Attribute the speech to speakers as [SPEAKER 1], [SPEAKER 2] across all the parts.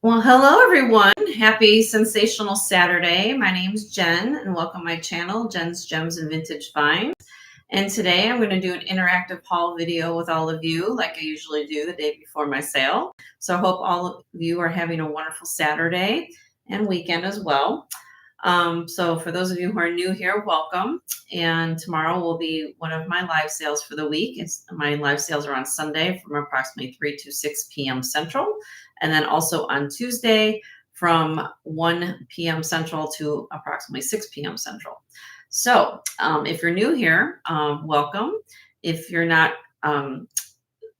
[SPEAKER 1] Well, hello everyone. Happy sensational Saturday. My name's Jen and welcome to my channel, Jen's Gems and Vintage Finds. And today I'm going to do an interactive haul video with all of you like I usually do the day before my sale. So I hope all of you are having a wonderful Saturday and weekend as well. So for those of you who are new here, welcome. And tomorrow will be one of my live sales for the week. My live sales are on Sunday from approximately 3 to 6 p.m. Central. And then also on Tuesday from 1 p.m. Central to approximately 6 p.m. Central. So if you're new here, welcome. If you're not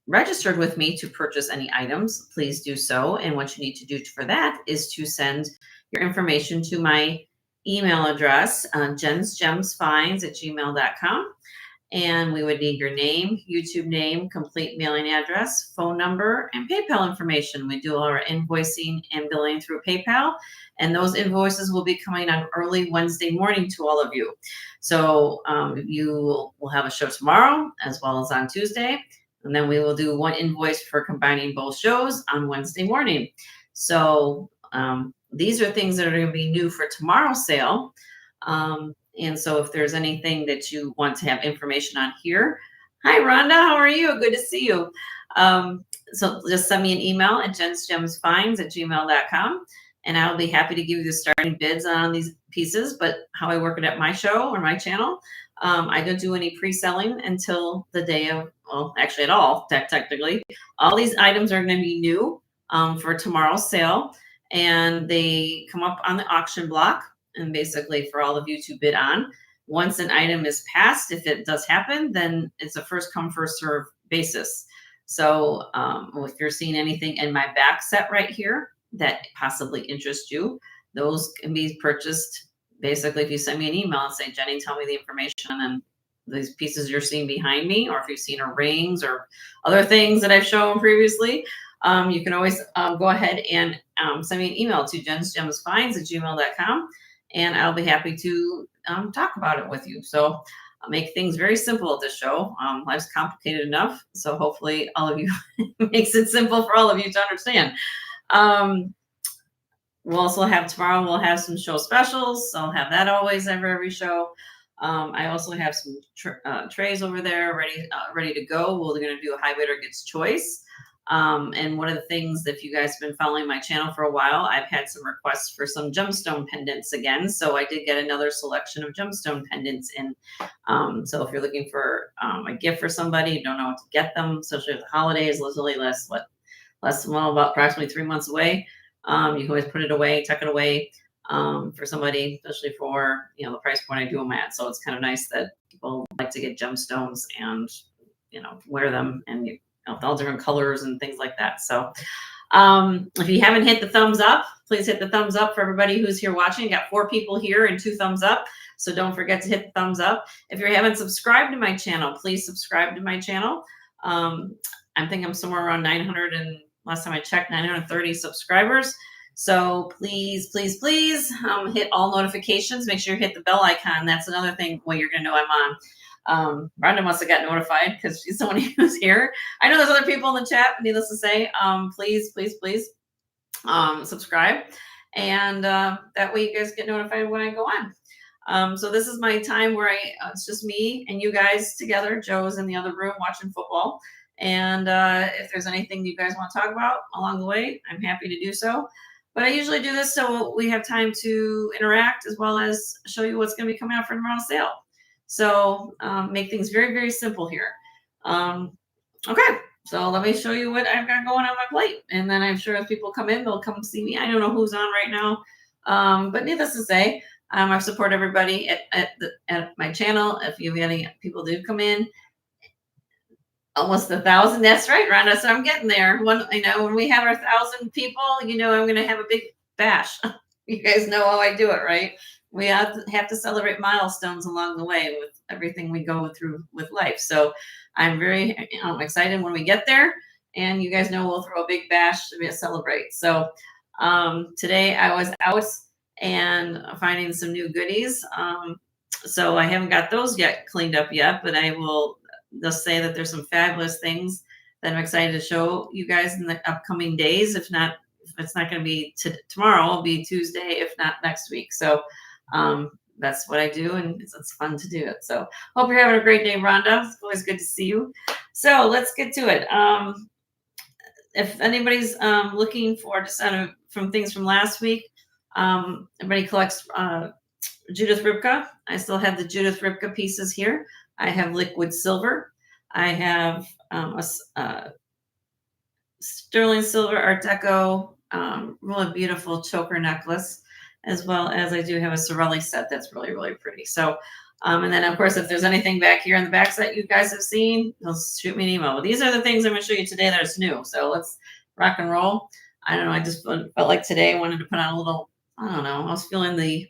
[SPEAKER 1] registered with me to purchase any items, please do so. And what you need to do for that is to send your information to my email address, jensgemsfinds@gmail.com. And we would need your name, YouTube name, complete mailing address, phone number, and PayPal information. We do all our invoicing and billing through PayPal. And those invoices will be coming on early Wednesday morning to all of you. So you will have a show tomorrow as well as on Tuesday. And then we will do one invoice for combining both shows on Wednesday morning. So these are things that are going to be new for tomorrow's sale. And so if there's anything that you want to have information on here, hi, Rhonda, how are you? Good to see you. So just send me an email at jensgemsfinds@gmail.com, and I'll be happy to give you the starting bids on these pieces. But how I work it at my show or my channel, I don't do any pre-selling until the day of, well, actually at all, technically. All these items are going to be new for tomorrow's sale, and they come up on the auction block. And basically for all of you to bid on. Once an item is passed, if it does happen, then it's a first come, first serve basis. So if you're seeing anything in my back set right here that possibly interests you, those can be purchased. Basically, if you send me an email and say, Jenny, tell me the information and these pieces you're seeing behind me, or if you've seen our rings or other things that I've shown previously, you can always go ahead and send me an email to jensgemsfinds@gmail.com. And I'll be happy to talk about it with you. So I'll make things very simple at this show. Life's complicated enough. So hopefully all of you makes it simple for all of you to understand. We'll also have tomorrow, we'll have some show specials. So I'll have that always every show. I also have some trays over there ready to go. We're going to do a high bidder gets choice. And one of the things, if you guys have been following my channel for a while, I've had some requests for some gemstone pendants again. So I did get another selection of gemstone pendants in. So if you're looking for a gift for somebody, you don't know what to get them, especially with the holidays, literally about approximately 3 months away. You can always put it away, tuck it away for somebody, especially for the price point I do them at. So it's kind of nice that people like to get gemstones and wear them and all different colors and things like that. So if you haven't hit the thumbs up, please hit the thumbs up for everybody who's here watching. Got 4 people here and 2 thumbs up. So don't forget to hit the thumbs up. If you haven't subscribed to my channel, please subscribe to my channel. I think I'm somewhere around 900 and last time I checked, 930 subscribers. So please, please, please hit all notifications. Make sure you hit the bell icon. That's another thing where you're going to know I'm on. Rhonda must have got notified because she's someone who's here. I know there's other people in the chat, needless to say. Please, please, please subscribe. And that way you guys get notified when I go on. So this is my time where it's just me and you guys together. Joe's in the other room watching football. And if there's anything you guys want to talk about along the way, I'm happy to do so. But I usually do this so we have time to interact as well as show you what's going to be coming out for tomorrow's sale. So make things very, very simple here. Okay, so let me show you what I've got going on my plate. And then I'm sure as people come in, they'll come see me. I don't know who's on right now. But needless to say, I support everybody at my channel. If you have any people do come in, almost 1,000. That's right, Rhonda. So I'm getting there. When we have our 1,000 people, I'm going to have a big bash. You guys know how I do it, right? We have to celebrate milestones along the way with everything we go through with life. So I'm very excited when we get there. And you guys know we'll throw a big bash to celebrate. So today I was out and finding some new goodies. So I haven't got those yet cleaned up yet, but I will just say that there's some fabulous things that I'm excited to show you guys in the upcoming days, if not it's not going to be tomorrow, it'll be Tuesday, if not next week. So that's what I do, and it's fun to do it. So hope you're having a great day, Rhonda. It's always good to see you. So let's get to it. If anybody's looking for just from things from last week, everybody collects Judith Ripka. I still have the Judith Ripka pieces here. I have liquid silver. I have a sterling silver Art Deco, really beautiful choker necklace, as well as I do have a Sorelli set that's really, really pretty. So, and then of course, if there's anything back here in the back that you guys have seen, shoot me an email. But these are the things I'm going to show you today that is new. So let's rock and roll. I don't know. I just felt like today I wanted to put on a little, I don't know. I was feeling the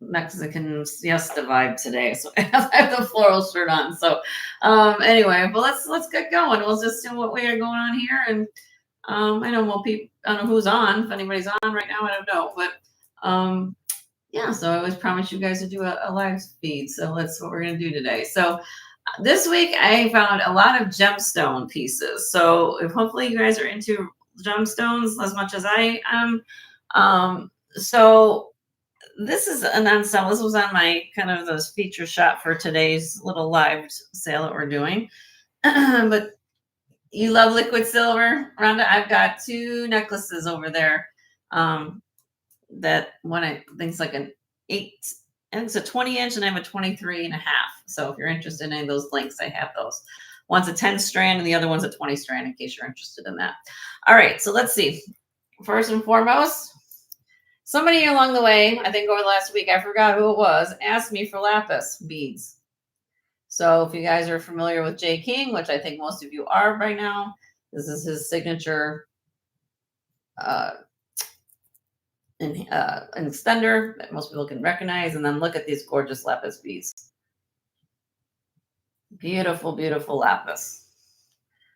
[SPEAKER 1] Mexican siesta vibe today, so I have the floral shirt on. So anyway, but let's get going. We'll just see what we are going on here, and I know more people. I don't know who's on. If anybody's on right now, I don't know, but yeah. So I always promise you guys to do a live feed. So that's what we're gonna do today. So this week I found a lot of gemstone pieces. So if hopefully you guys are into gemstones as much as I am, so this is an on sale. This was on my kind of those feature shop for today's little live sale that we're doing. But you love liquid silver, Rhonda. I've got 2 necklaces over there. That one I think is like an 8, and it's a 20-inch, and I have a 23 and a half. So if you're interested in any of those links, I have those. One's a 10 strand and the other one's a 20 strand in case you're interested in that. All right, so let's see. First and foremost, somebody along the way, I think over the last week, I forgot who it was, asked me for lapis beads. So if you guys are familiar with J. King, which I think most of you are by now, this is his signature extender that most people can recognize. And then look at these gorgeous lapis beads. Beautiful, beautiful lapis.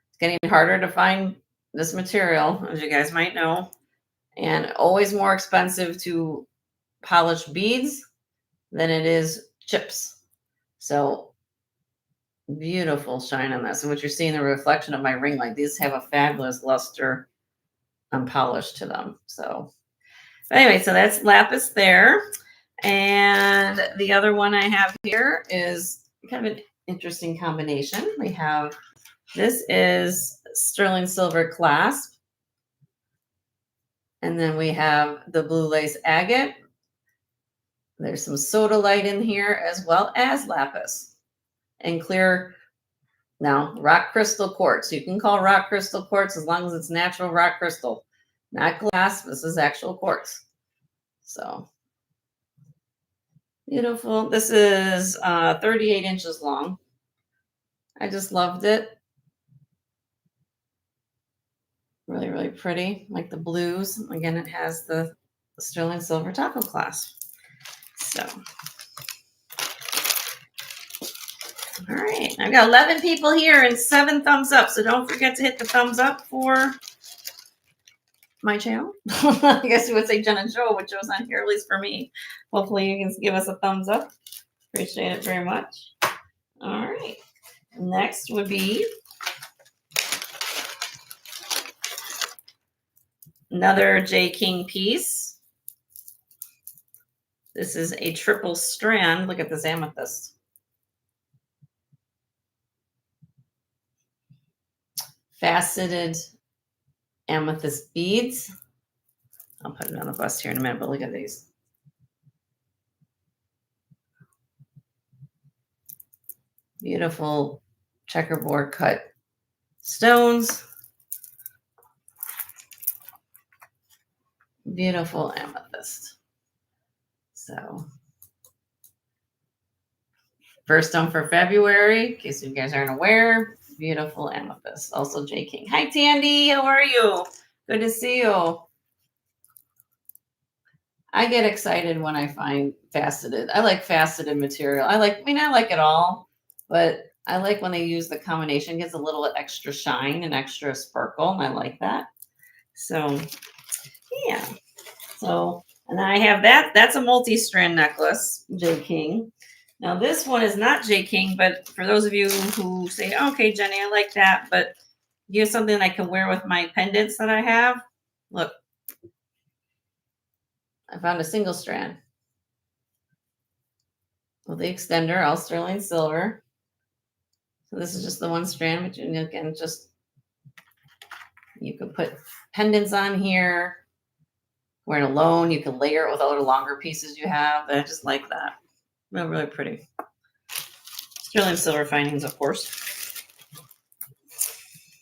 [SPEAKER 1] It's getting harder to find this material, as you guys might know, and always more expensive to polish beads than it is chips. So beautiful shine on this. And what you're seeing, the reflection of my ring light, these have a fabulous luster and polish to them. So anyway, so that's lapis there. And the other one I have here is kind of an interesting combination. We have, this is sterling silver clasp. And then we have the blue lace agate. There's some sodalite in here, as well as lapis and clear, now rock crystal quartz. You can call rock crystal quartz as long as it's natural rock crystal, not glass. This is actual quartz. So beautiful. This is 38 inches long. I just loved it. Really, really pretty, like the blues. Again, it has the sterling silver taco clasp. So, all right, I've got 11 people here and 7 thumbs up. So don't forget to hit the thumbs up for my channel. I guess you would say Jen and Joe, which was on here, at least for me. Hopefully you can give us a thumbs up. Appreciate it very much. All right, next would be another J. King piece. This is a triple strand. Look at this amethyst. Faceted amethyst beads. I'll put it on the bust here in a minute, but look at these. Beautiful checkerboard cut stones. Beautiful amethyst. So, first stone for February, in case you guys aren't aware. Beautiful amethyst. Also J. King. Hi, Tandy. How are you? Good to see you. I get excited when I find faceted. I like faceted material. I like it all, but I like when they use the combination. It gives a little extra shine and extra sparkle, and I like that. So, yeah. So, and then I have that. That's a multi-strand necklace, J. King. Now, this one is not J. King, but for those of you who say, okay, Jenny, I like that, but use something I can wear with my pendants that I have. Look, I found a single strand with the extender, all sterling silver. So this is just the one strand, but you can just, you can put pendants on here. Wear it alone. You can layer it with other longer pieces you have. I just like that. Really, really pretty. Sterling silver findings, of course.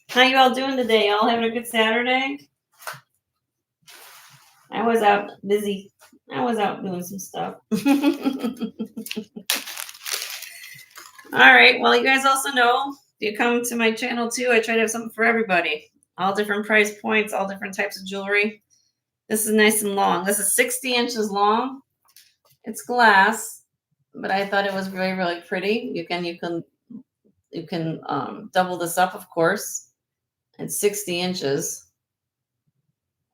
[SPEAKER 1] How you all doing today? Y'all having a good Saturday? I was out busy. I was out doing some stuff. All right. Well, you guys also know if you come to my channel too, I try to have something for everybody. All different price points, all different types of jewelry. This is nice and long. This is 60 inches long. It's glass, but I thought it was really, really pretty. You can double this up, of course. It's 60 inches.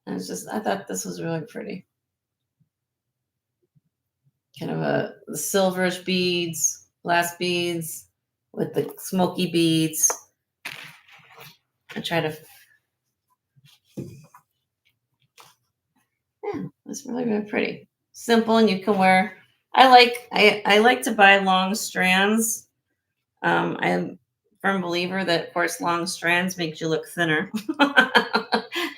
[SPEAKER 1] And it's just, I thought this was really pretty. Kind of the silverish beads, glass beads with the smoky beads. I try to, yeah, it's really, really pretty. Simple, and you can wear, I like to buy long strands. I'm a firm believer that, of course, long strands makes you look thinner.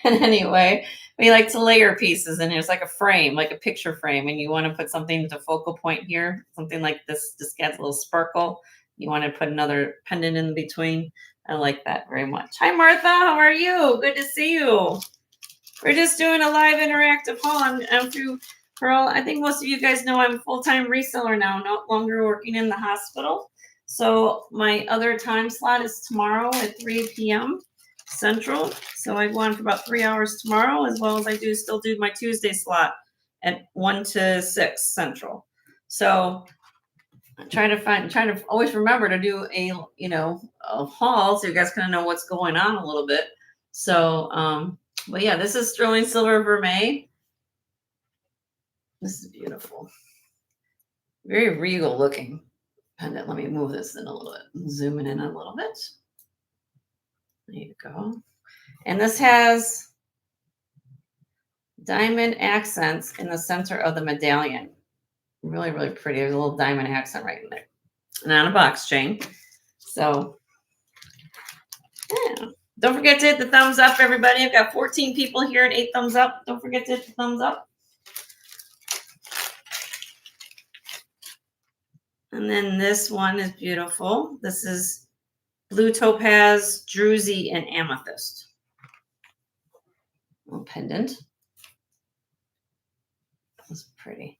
[SPEAKER 1] And anyway, we like to layer pieces in here. It's like a frame, like a picture frame, and you want to put something to focal point here, something like this just adds a little sparkle. You want to put another pendant in between. I like that very much. Hi, Martha. How are you? Good to see you. We're just doing a live interactive haul. I'm through Pearl. I think most of you guys know I'm a full-time reseller now, no longer working in the hospital. So my other time slot is tomorrow at 3 p.m. Central. So I go on for about 3 hours tomorrow, as well as I still do my Tuesday slot at 1 to 6 Central. So I try to always remember to do a haul so you guys kind of know what's going on a little bit. So but yeah, this is sterling silver vermeil. This is beautiful. Very regal looking pendant. Let me move this in a little bit. Zoom in a little bit. There you go. And this has diamond accents in the center of the medallion. Really, really pretty. There's a little diamond accent right in there. And on a box chain. So, yeah. Don't forget to hit the thumbs up, everybody. I've got 14 people here and 8 thumbs up. Don't forget to hit the thumbs up. And then this one is beautiful. This is blue topaz, druzy, and amethyst. Little pendant. That's pretty.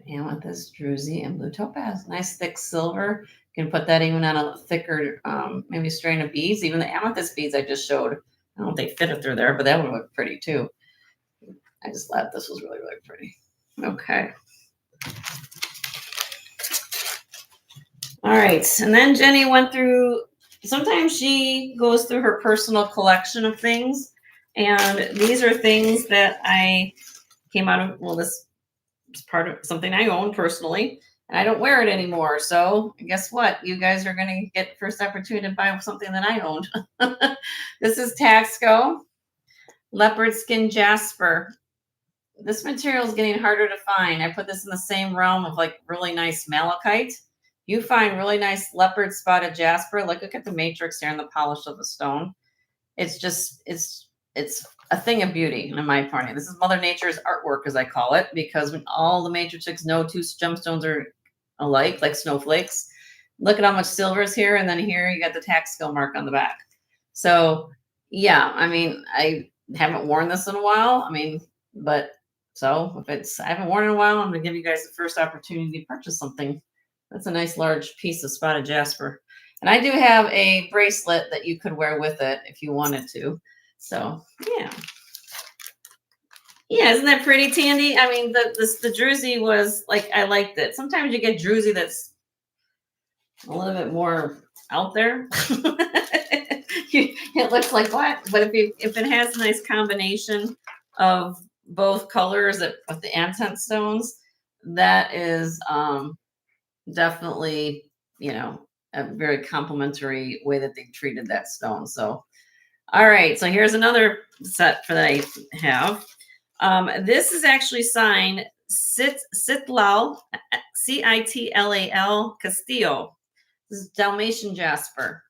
[SPEAKER 1] Amethyst, druzy, and blue topaz. Nice thick silver. You can put that even on a thicker, maybe strain of beads. Even the amethyst beads I just showed. I don't know if they fit it through there, but that would look pretty too. I just thought this was really, really pretty. Okay. All right. And then Jenny went through, sometimes she goes through her personal collection of things. And these are things that I came out of, well, this is part of something I own personally, and I don't wear it anymore. So guess what? You guys are going to get first opportunity to buy something that I owned. This is Taxco leopard skin jasper. This material is getting harder to find. I put this in the same realm of like really nice malachite. You find really nice leopard spotted jasper. Look at the matrix here and the polish of the stone. It's just, it's a thing of beauty in my opinion. This is Mother Nature's artwork, as I call it, because when all the matrices know 2 gemstones are alike, like snowflakes. Look at how much silver is here, and then here you got the Taxco mark on the back. So yeah, I mean, I haven't worn this in a while. I mean, but so if I haven't worn it in a while, I'm gonna give you guys the first opportunity to purchase something. That's a nice large piece of spotted jasper. And I do have a bracelet that you could wear with it if you wanted to. So yeah. Yeah, isn't that pretty, Tandy? I mean, the druzy was like, I liked it. Sometimes you get druzy that's a little bit more out there. It looks like what? But if it has a nice combination of both colors of the accent stones, that is definitely, a very complimentary way that they treated that stone. So, all right. So here's another set for that I have. This is actually signed Citlal, Citlal Castillo. This is Dalmatian jasper.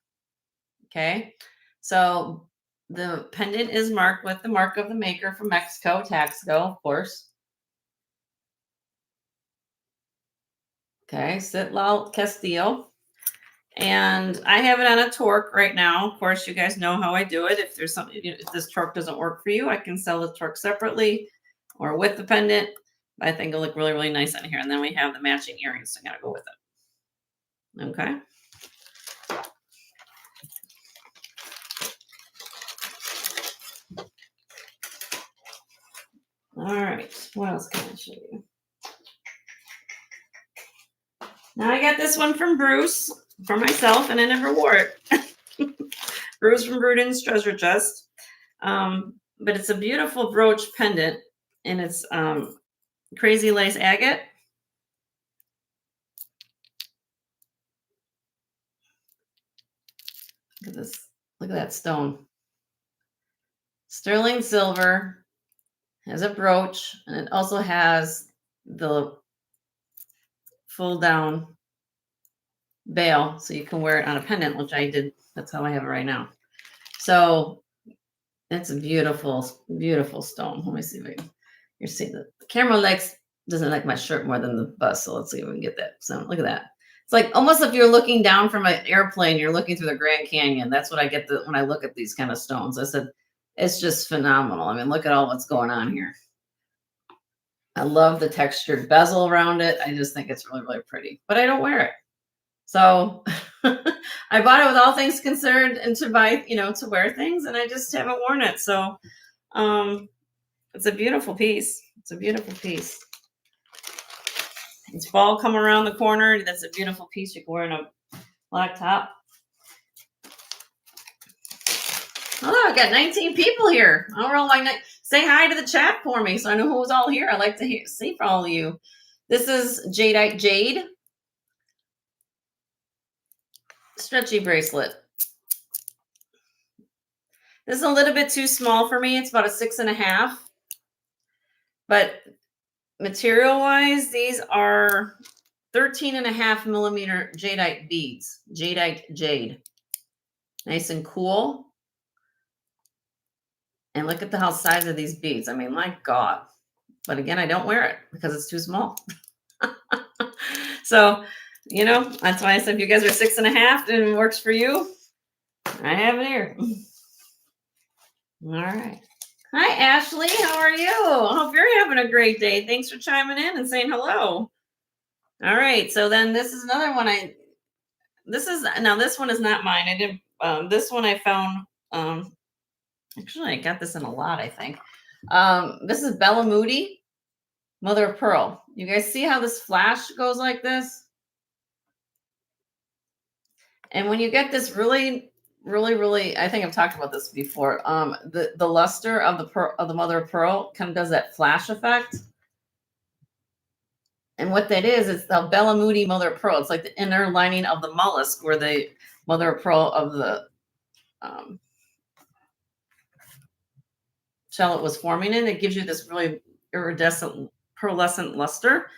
[SPEAKER 1] Okay. So the pendant is marked with the mark of the maker from Mexico, Taxco, of course. Okay, Citlal Castillo. And I have it on a torque right now. Of course, you guys know how I do it. If there's something, if this torque doesn't work for you, I can sell the torque separately or with the pendant. I think it'll look really, really nice on here. And then we have the matching earrings to kind of go with it. Okay. All right. What else can I show you? Now I got this one from Bruce for myself, and I never wore it. Bruce from Bruden's Treasure Chest. But it's a beautiful brooch pendant, and it's crazy lace agate. Look at this. Look at that stone. Sterling silver, has a brooch, and it also has the full down bail, so you can wear it on a pendant, which I did. That's how I have it right now. So it's a beautiful, beautiful stone. Let me see if I can. You see the camera doesn't like my shirt more than the bus, so let's see if we can get that. So look at that. It's like almost if you're looking down from an airplane, you're looking through the Grand Canyon. That's what I get when I look at these kind of stones. I said, it's just phenomenal. I mean, look at all what's going on here. I love the textured bezel around it. I just think it's really, really pretty, but I don't wear it. So I bought it with all things considered and to buy, to wear things, and I just haven't worn it. So it's a beautiful piece. It's a beautiful piece. It's fall coming around the corner. That's a beautiful piece. You can wear in a black top. Oh, I've got 19 people here. All right, say hi to the chat for me so I know who's all here. I like to see from all of you. This is Jadeite Jade. Stretchy bracelet. This is a little bit too small for me. It's about a 6.5. But material wise, these are 13.5 millimeter jadeite beads. Jadeite jade. Nice and cool. And look at the size of these beads. I mean, my God. But again, I don't wear it because it's too small. So, that's why I said if you guys are 6.5 and it works for you, I have it here. All right. Hi, Ashley. How are you? I hope you're having a great day. Thanks for chiming in and saying hello. All right. So then this is another one. This one is not mine. I did this one I found. Actually, I got this in a lot, I think. This is Bella Moody, Mother of Pearl. You guys see how this flash goes like this? And when you get this really, really, I think I've talked about this before. The luster of the Mother of Pearl kind of does that flash effect. And what that is, it's the Bella Moody Mother of Pearl. It's like the inner lining of the mollusk where the Mother of Pearl of the shell it was forming in. It gives you this really iridescent, pearlescent luster.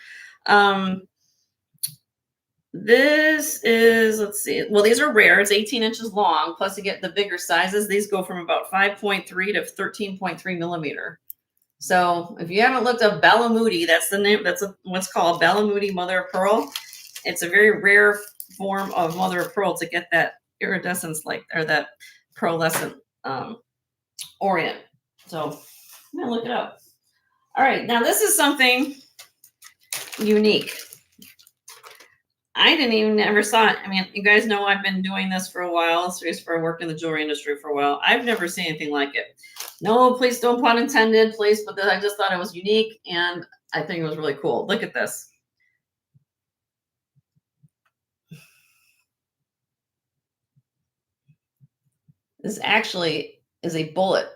[SPEAKER 1] This is, let's see. Well, these are rare. It's 18 inches long. Plus, you get the bigger sizes. These go from about 5.3 to 13.3 millimeter. So if you haven't looked up Bella Moody, that's the name. That's what's called Bella Moody Mother of Pearl. It's a very rare form of Mother of Pearl to get that iridescence or that pearlescent orient. So I'm gonna look it up. All right, now this is something unique. I didn't even ever saw it. I mean, you guys know I've been doing this for a while. I worked in the jewelry industry for a while. I've never seen anything like it. No, please don't pun intended, please. But I just thought it was unique, and I think it was really cool. Look at this. This actually is a bullet.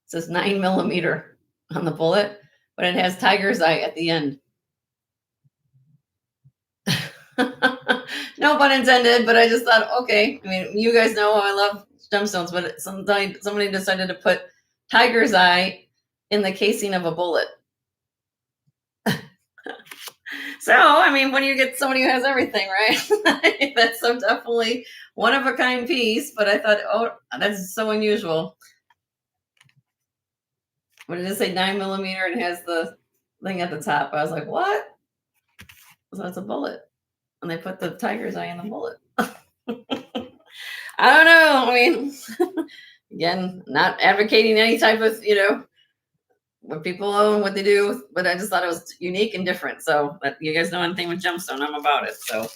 [SPEAKER 1] It says 9 millimeter on the bullet, but it has tiger's eye at the end. No pun intended, but I just thought, okay. I mean, you guys know I love gemstones, but somebody decided to put tiger's eye in the casing of a bullet. So, I mean, when you get somebody who has everything, right? That's so definitely one of a kind piece. But I thought, oh, that's so unusual. What did it say? 9mm and has the thing at the top. I was like, what? So it's a bullet. And they put the tiger's eye in the bullet. I don't know. I mean, again, not advocating any type of, what people own, what they do, but I just thought it was unique and different. So, but you guys know anything with gemstone, I'm about it. So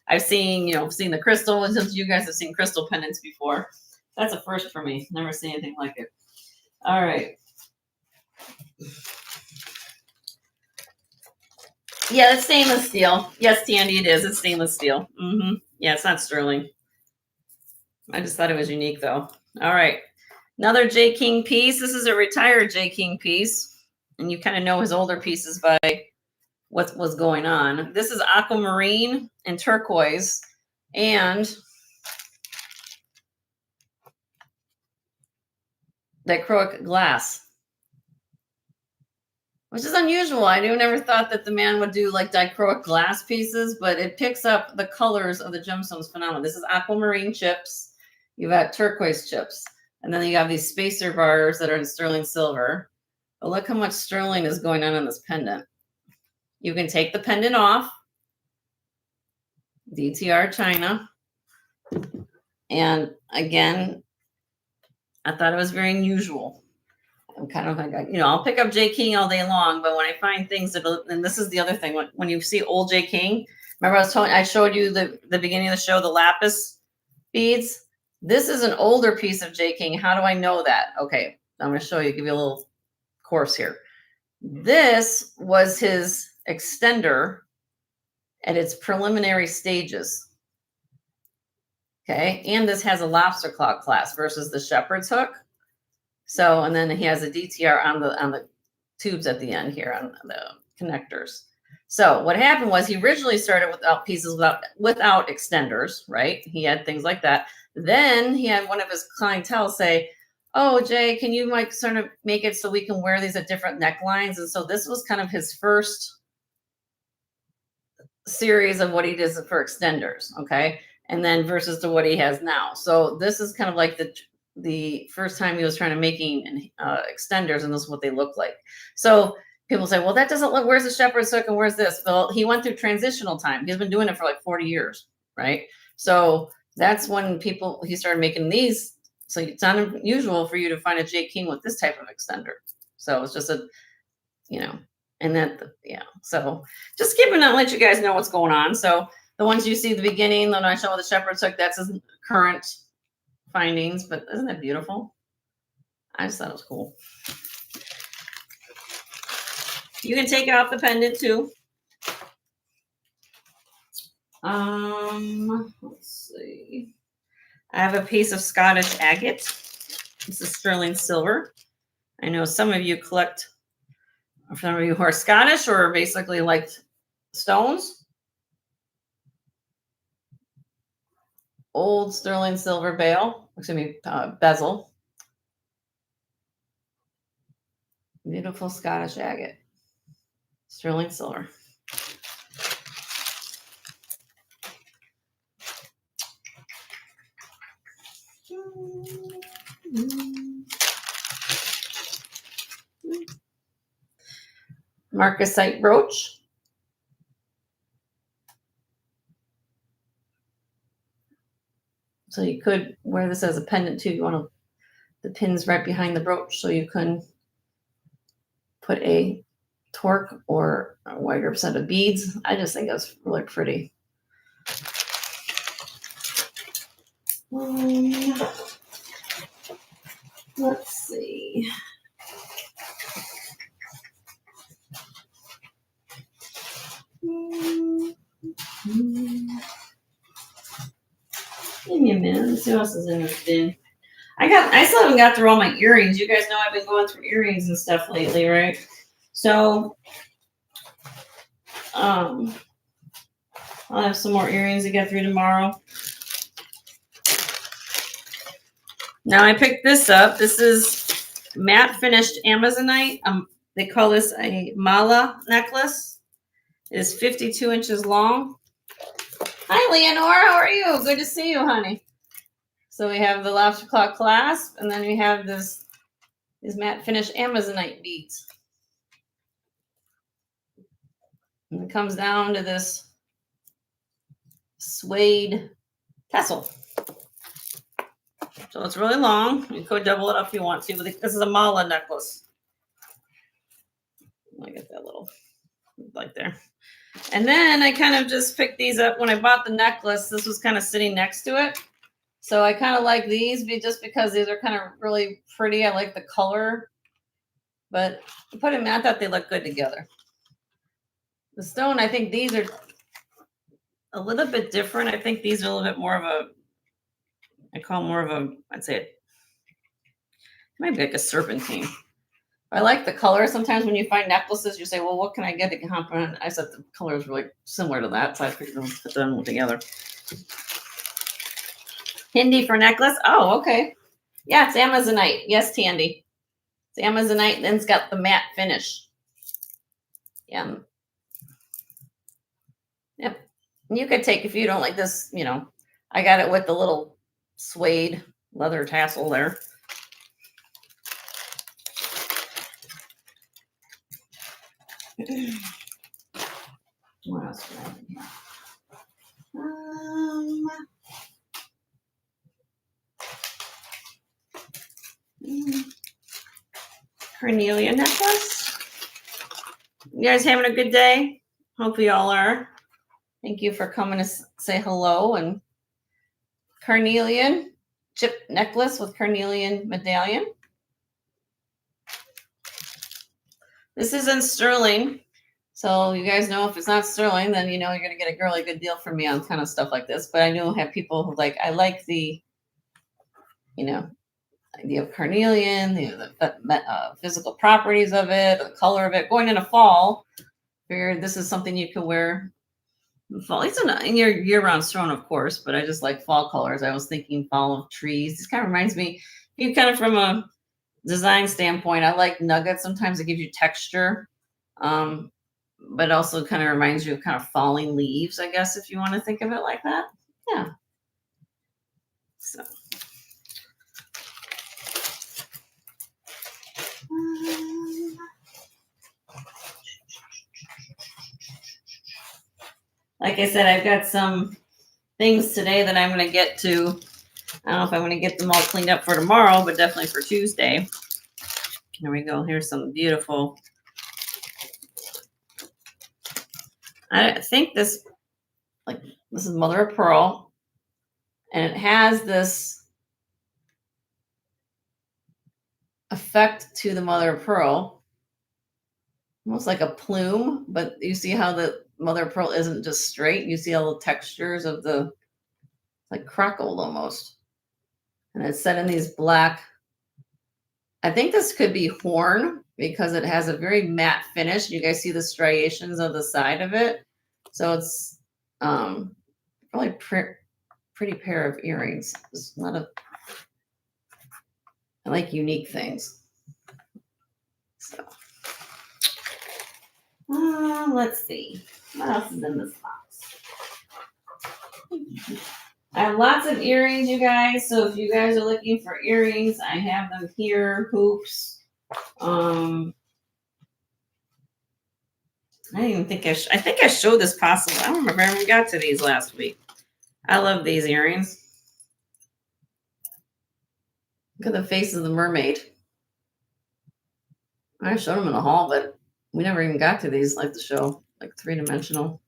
[SPEAKER 1] I've seen, seen the crystal, and since you guys have seen crystal pendants before, that's a first for me. Never seen anything like it. All right. Yeah, it's stainless steel. Yes, Tandy, it is. It's stainless steel. Yeah, it's not sterling. I just thought it was unique, though. All right. Another J. King piece. This is a retired J. King piece. And you kind of know his older pieces by what was going on. This is aquamarine and turquoise and dichroic glass, which is unusual. I never thought that the man would do like dichroic glass pieces, but it picks up the colors of the gemstones phenomenal. This is aquamarine chips. You've got turquoise chips. And then you have these spacer bars that are in sterling silver. But look how much sterling is going on in this pendant. You can take the pendant off. DTR China. And again, I thought it was very unusual. I'm kind of like, I'll pick up J. King all day long, but when I find things that, and this is the other thing, when you see old J. King, remember I showed you the beginning of the show, the lapis beads. This is an older piece of J. King. How do I know that? Okay, I'm going to show you, give you a little course here. This was his extender at its preliminary stages. Okay, and this has a lobster claw clasp versus the shepherd's hook. So, and then he has a DTR on the tubes at the end here on the connectors. So what happened was he originally started without pieces, without extenders, right? He had things like that. Then he had one of his clientele say, oh, Jay, can you like sort of make it so we can wear these at different necklines? And so this was kind of his first series of what he does for extenders, okay? And then versus to what he has now. So this is kind of like the first time he was trying to making extenders, and this is what they look like. So people say, well, that doesn't look, where's the shepherd's hook and where's this? Well, he went through transitional time. He's been doing it for like 40 years, right? So that's when he started making these. So it's not unusual for you to find a J. King with this type of extender. So it's just and that, yeah. So just keeping that, let you guys know what's going on. So the ones you see at the beginning, then I show the shepherd's hook, that's his current findings, but isn't that beautiful? I just thought it was cool. You can take off the pendant too. Let's see. I have a piece of Scottish agate. This is sterling silver. I know some of you collect, for some of you who are Scottish or basically like stones. Old sterling silver bezel. Beautiful Scottish agate. Sterling silver. Marcasite brooch. So you could wear this as a pendant too. You want the pins right behind the brooch, so you can put a torque or a wider set of beads. I just think that's really pretty. Let's see. Give me a minute. Let's see what else is in this bin. I still haven't got through all my earrings. You guys know I've been going through earrings and stuff lately, right? So, I'll have some more earrings to get through tomorrow. Now I picked this up. This is matte finished Amazonite. They call this a mala necklace. It is 52 inches long. Hi, Leonore. How are you? Good to see you, honey. So we have the lobster claw clasp, and then we have these matte finished Amazonite beads. And it comes down to this suede tassel. So it's really long. You could double it up if you want to, but this is a mala necklace. I get that little like there. And then I kind of just picked these up when I bought the necklace. This was kind of sitting next to it. So I kind of like these just because these are kind of really pretty. I like the color. But I put them, I thought they looked good together. The stone, I think these are a little bit different. I think these are a little bit more of a, I call more of a, I'd say it might be like a serpentine. I like the color. Sometimes when you find necklaces, you say, well, what can I get to complement? I said the color is really similar to that, so I figured I'll put them together. Hindi for necklace. Oh, okay. Yeah, it's Amazonite. Yes, Tandy. It's Amazonite, then it's got the matte finish. Yeah. Yep. You could take, if you don't like this, you know, I got it with the little suede leather tassel there. What else do I have here? Cornelia necklace. You guys having a good day? Hope you all are. Thank you for coming to say hello. And carnelian chip necklace with carnelian medallion. This is in sterling. So you guys know if it's not sterling, then you know you're going to get a really good deal from me on kind of stuff like this. But I know I have people who like, I like the, you know, idea of carnelian, the physical properties of it, the color of it. Going into fall, figured this is something you can wear in fall. It's in your year-round stone, of course, but I just like fall colors. I was thinking fall of trees. This kind of reminds me, you kind of from a design standpoint, I like nuggets. Sometimes it gives you texture. But also kind of reminds you of kind of falling leaves, I guess, if you want to think of it like that. Yeah. So. Like I said, I've got some things today that I'm going to get to. I don't know if I'm going to get them all cleaned up for tomorrow, but definitely for Tuesday. Here we go. Here's some beautiful. I think this is mother of pearl, and it has this effect to the mother of pearl, almost like a plume. But you see how the mother of pearl isn't just straight. You see all the textures of the, like crackled almost, and it's set in these black. I think this could be horn because it has a very matte finish. You guys see the striations on the side of it. So it's really pretty pair of earrings. It's not a, I like unique things. So let's see. What else is in this box? I have lots of earrings, you guys. So if you guys are looking for earrings, I have them here. Hoops. I didn't even think I think I showed this possibly. I don't remember when we got to these last week. I love these earrings. Look at the face of the mermaid. I showed them in the haul, but we never even got to these, like the show, like 3-dimensional.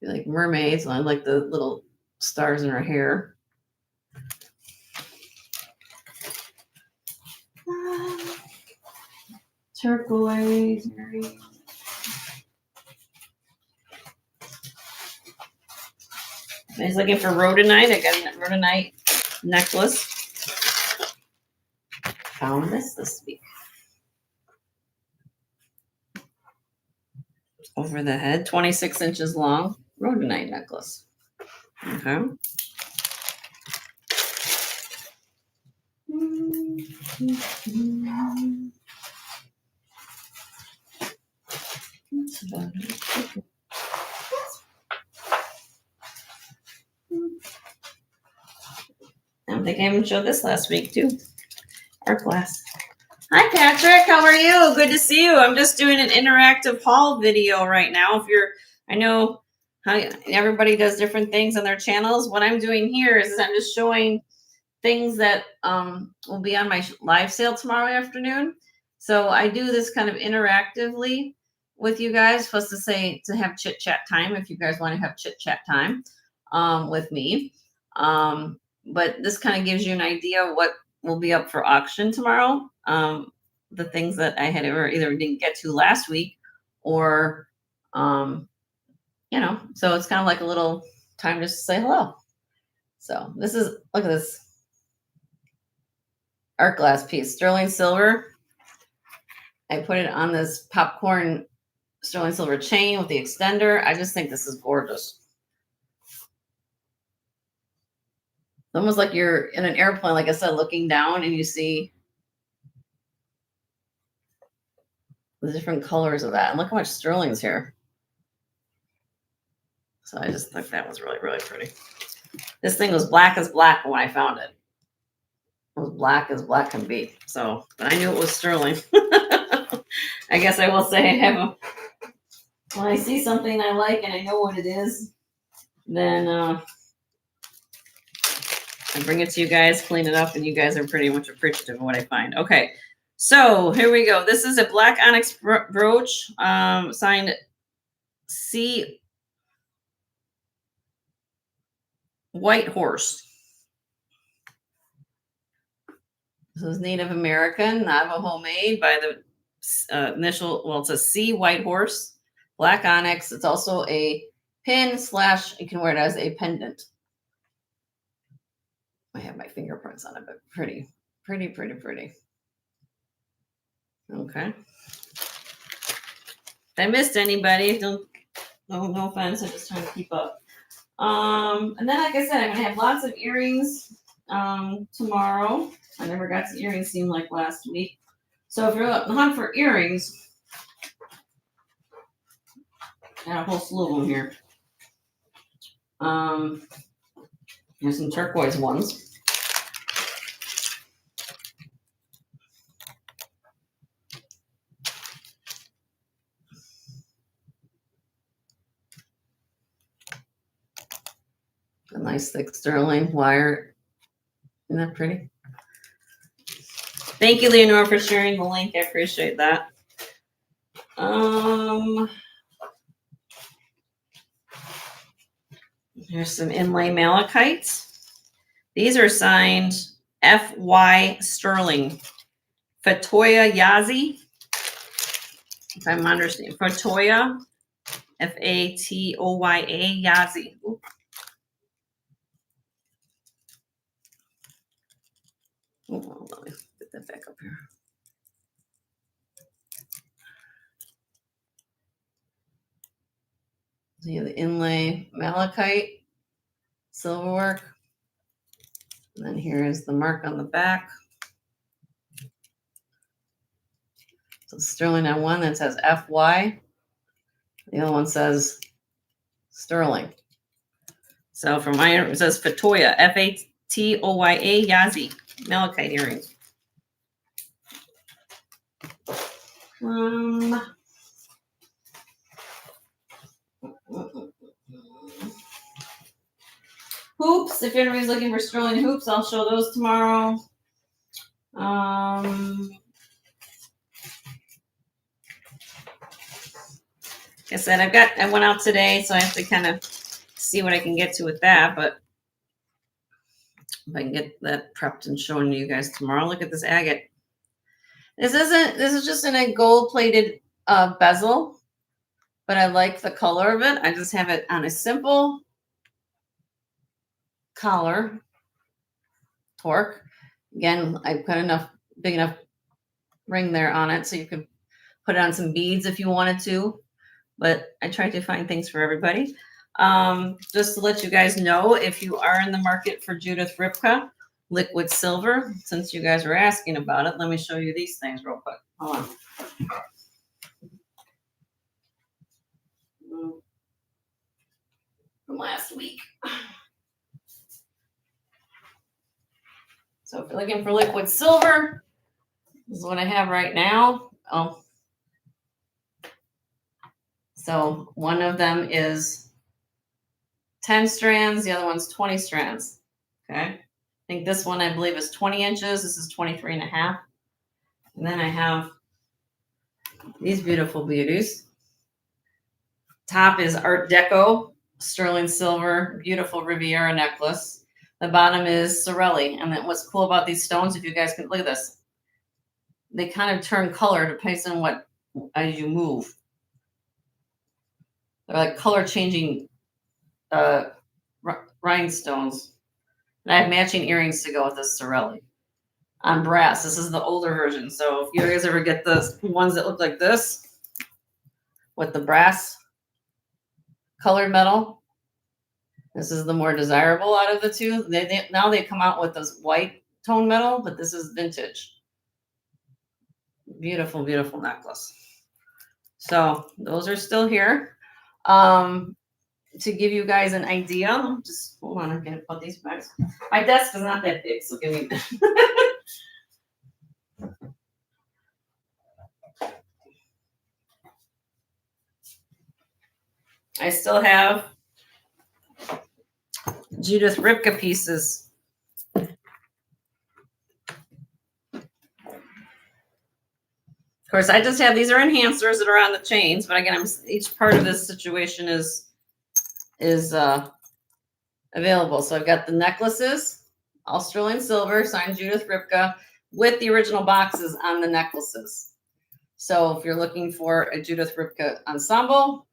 [SPEAKER 1] Like mermaids. I like the little stars in her hair. Turquoise earrings. I was looking for rhodonite. I got a rhodonite necklace. Found this week. over the head, 26 inches long, rhodonite necklace. Okay. That's about it. I think I even showed this last week too. Art glass. Hi Patrick, how are you? Good to see you. I'm just doing an interactive haul video right now. I know how everybody does different things on their channels. What I'm doing here is I'm just showing things that will be on my live sale tomorrow afternoon. So I do this kind of interactively with you guys, supposed to say to have chit chat time if you guys want to have chit chat time with me. But this kind of gives you an idea of what will be up for auction tomorrow. The things that I had either didn't get to last week or, so it's kind of like a little time just to say hello. So look at this art glass piece, sterling silver. I put it on this popcorn sterling silver chain with the extender. I just think this is gorgeous. It's almost like you're in an airplane, like I said, looking down and you see the different colors of that. And look how much sterling's here. So I just think that was really, really pretty. This thing was black as black when I found it. It was black as black can be. So, but I knew it was sterling. I guess I will say when I see something I like and I know what it is, then I bring it to you guys, clean it up, and you guys are pretty much appreciative of what I find. Okay, so here we go. This is a black onyx brooch signed C. White Horse. This is Native American, Navajo made by the initial, well, it says C. White Horse, black onyx. It's also a pin / you can wear it as a pendant. I have my fingerprints on it, but pretty, pretty, pretty, pretty. Okay. If I missed anybody, no offense. I'm just trying to keep up. And then, like I said, I'm gonna have lots of earrings tomorrow. I never got to earrings, seemed like last week. So if you're on the hunt for earrings, I got a whole slew of them here. Here's some turquoise ones. A nice thick sterling wire. Isn't that pretty? Thank you, Leonore, for sharing the link. I appreciate that. Here's some inlay malachites. These are signed F.Y. Sterling. Fatoya Yazi. If I'm understanding. Fatoya. Fatoya Yazi. Ooh. Oh, let me get that back up here. So you have the inlay malachite, silver work. And then here is the mark on the back. So sterling on one that says FY. The other one says sterling. So from iron, it says Fatoya, Fatoya Yazi, malachite earrings. Hoops. If anybody's looking for sterling hoops, I'll show those tomorrow. Like I said, I went out today, so I have to kind of see what I can get to with that. But if I can get that prepped and showing you guys tomorrow. Look at this agate. This is just in a gold-plated bezel, but I like the color of it. I just have it on a simple collar torque. Again, I put big enough ring there on it so you could put it on some beads if you wanted to. but I try to find things for everybody. Just to let you guys know, if you are in the market for Judith Ripka liquid silver, since you guys were asking about it, let me show you these things real quick. Hold on. From last week. So if you're looking for liquid silver, this is what I have right now. Oh, so one of them is 10 strands, the other one's 20 strands. Okay. I think this one, I believe, is 20 inches. This is 23 and a half. And then I have these beautiful beauties. Top is Art Deco, sterling silver, beautiful Riviera necklace. The bottom is Sorelli. And then what's cool about these stones, if you guys can look at this, they kind of turn color depending on what as you move. They're like color changing rhinestones. And I have matching earrings to go with this Sorelli on brass. This is the older version. So if you guys ever get the ones that look like this with the brass colored metal, this is the more desirable out of the two. Now they come out with this white tone metal, but this is vintage. Beautiful, beautiful necklace. So those are still here. To give you guys an idea, just hold on, I'm gonna put these back. My desk is not that big, so give me. I still have Judith Ripka pieces. Of course, I just have, these are enhancers that are on the chains, but again, each part of this situation is available. So I've got the necklaces, all sterling silver, signed Judith Ripka, with the original boxes on the necklaces. So if you're looking for a Judith Ripka ensemble,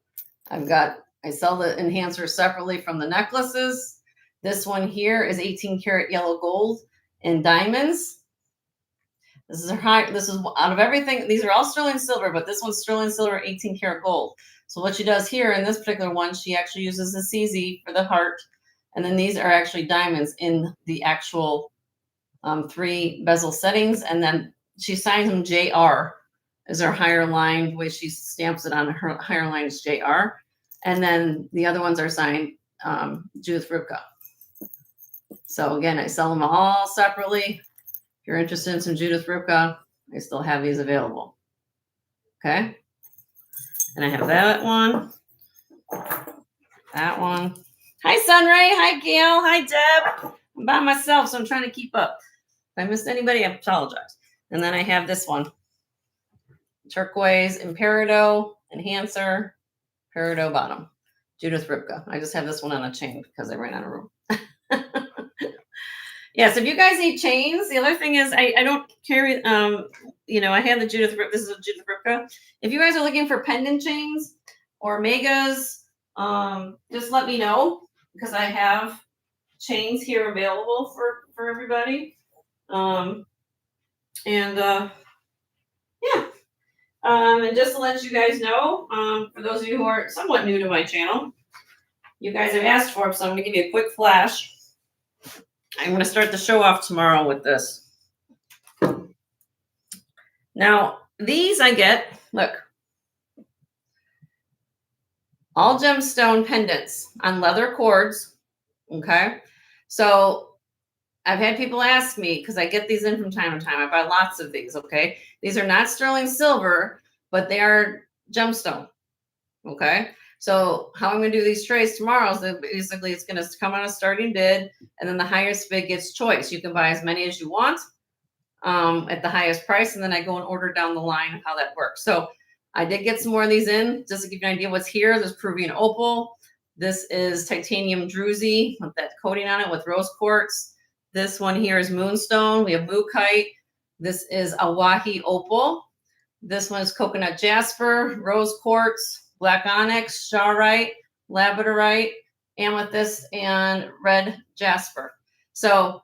[SPEAKER 1] I sell the enhancer separately from the necklaces. This one here is 18 karat yellow gold and diamonds. This is out of everything. These are all sterling silver, but this one's sterling silver, 18 karat gold. So what she does here in this particular one, she actually uses the CZ for the heart. And then these are actually diamonds in the actual 3 bezel settings. And then she signs them JR as her higher line. The way she stamps it on her higher line is JR. And then the other ones are signed Judith Ripka. So again, I sell them all separately. If you're interested in some Judith Ripka, I still have these available. Okay. And I have that one. That one. Hi, Sunray. Hi, Gail. Hi, Deb. I'm by myself, so I'm trying to keep up. If I missed anybody, I apologize. And then I have this one. Turquoise Imperidot Enhancer, Peridot bottom. Judith Ripka. I just have this one on a chain because I ran out of room. Yes, if you guys need chains, the other thing is I don't carry, I have the Judith Ripka. This is a Judith Ripka. If you guys are looking for pendant chains or megas, just let me know because I have chains here available for everybody. And just to let you guys know, for those of you who are somewhat new to my channel, you guys have asked for it, so I'm going to give you a quick flash. I'm going to start the show off tomorrow with this. Now, these I get, look, all gemstone pendants on leather cords, okay? So I've had people ask me, because I get these in from time to time. I buy lots of these, okay? These are not sterling silver, but they are gemstone, okay? So how I'm going to do these trays tomorrow is that basically it's going to come on a starting bid, and then the highest bid gets choice. You can buy as many as you want at the highest price, and then I go and order down the line of how that works. So I did get some more of these in, just to give you an idea what's here. There's Peruvian opal. This is titanium druzy with that coating on it with rose quartz. This one here is moonstone. We have mookaite. This is awahi opal. This one is coconut jasper, rose quartz, black onyx, charoite, labradorite, amethyst, and red jasper. So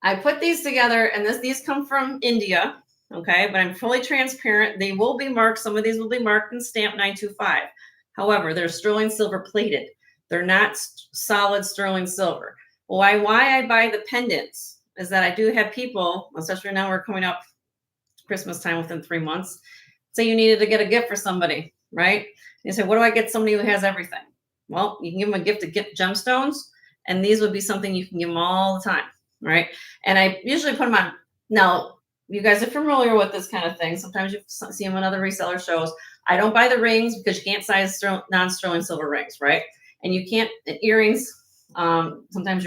[SPEAKER 1] I put these together, and these come from India, okay? But I'm fully transparent. They will be marked. Some of these will be marked and stamped 925. However, they're sterling silver plated. They're not solid sterling silver. Why I buy the pendants is that I do have people, especially now we're coming up Christmas time within 3 months, say you needed to get a gift for somebody, right? You say, what do I get somebody who has everything? Well, you can give them a gift of gemstones, and these would be something you can give them all the time, right? And I usually put them on. Now, you guys are familiar with this kind of thing. Sometimes you see them on other reseller shows. I don't buy the rings because you can't size non-sterling silver rings, right? And you can't earrings. Sometimes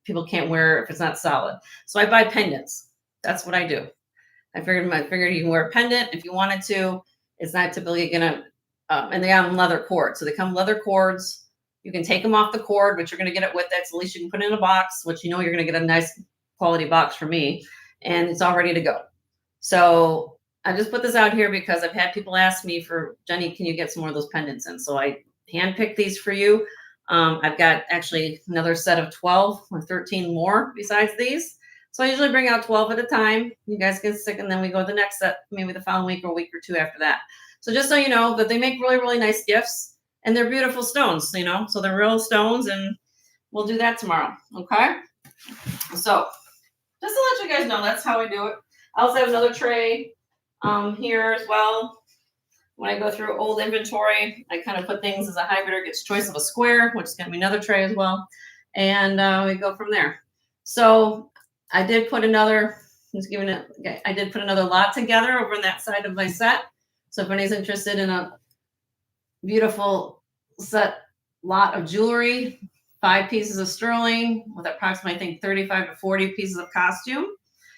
[SPEAKER 1] people can't wear if it's not solid. So I buy pendants. That's what I do. I figured you can wear a pendant if you wanted to. It's not typically gonna, and they have leather cords. So they come leather cords. You can take them off the cord, but you're gonna get it with it. So at least you can put it in a box, which you're gonna get a nice quality box from me, and it's all ready to go. So I just put this out here because I've had people ask me for, Jenny, can you get some more of those pendants in? So I handpicked these for you. I've got actually another set of 12 or 13 more besides these. So I usually bring out 12 at a time. You guys get sick, and then we go to the next set, maybe the following week or a week or two after that. So just so you know that they make really, really nice gifts, and they're beautiful stones, so they're real stones, and we'll do that tomorrow. Okay. So just to let you guys know, that's how I do it. I also have another tray here as well. When I go through old inventory, I kind of put things as a high bidder gets choice of a square, which is going to be another tray as well. And we go from there. So I did put another, I did put another lot together over on that side of my set. So if anybody's interested in a beautiful set lot of jewelry, 5 pieces of sterling with approximately, I think, 35 to 40 pieces of costume.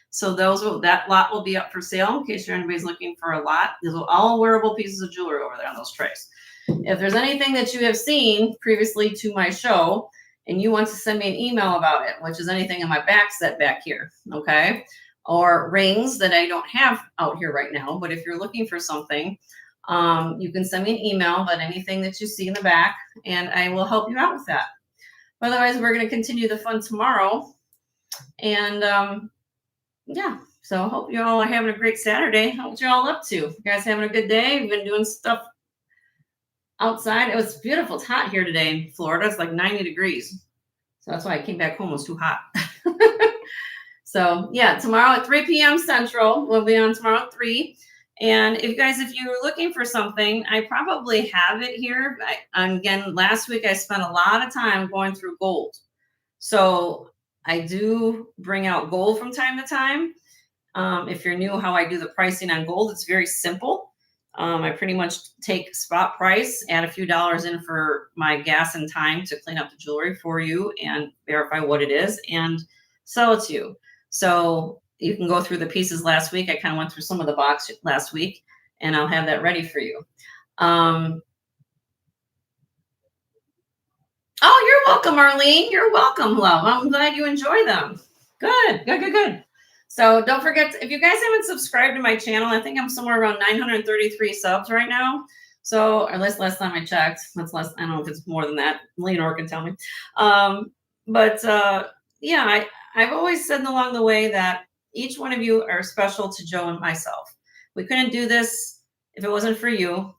[SPEAKER 1] So that lot will be up for sale in case anybody's looking for a lot. These are all wearable pieces of jewelry over there on those trays. If there's anything that you have seen previously to my show and you want to send me an email about it, which is anything in my back set back here, okay? Or rings that I don't have out here right now, but if you're looking for something, you can send me an email about anything that you see in the back, and I will help you out with that. Otherwise, we're going to continue the fun tomorrow. And yeah, so I hope you all are having a great Saturday. What you all up to? You guys having a good day? You've been doing stuff outside. It was beautiful. It's hot here today in Florida. It's like 90 degrees. So that's why I came back home. It was too hot. So yeah, tomorrow at 3 p.m. Central. We'll be on tomorrow at 3. And if you're looking for something, I probably have it here. Again, last week I spent a lot of time going through gold. So I do bring out gold from time to time. If you're new how I do the pricing on gold, it's very simple. I pretty much take spot price, add a few dollars in for my gas and time to clean up the jewelry for you and verify what it is and sell it to you. So you can go through the pieces last week. I kind of went through some of the box last week, and I'll have that ready for you. Oh, you're welcome, Arlene. You're welcome, love. I'm glad you enjoy them. Good. So don't forget, if you guys haven't subscribed to my channel, I think I'm somewhere around 933 subs right now. So, or last time I checked, that's less. I don't know if it's more than that. Leonore can tell me. Yeah, I've always said along the way that each one of you are special to Joe and myself. We couldn't do this if it wasn't for you.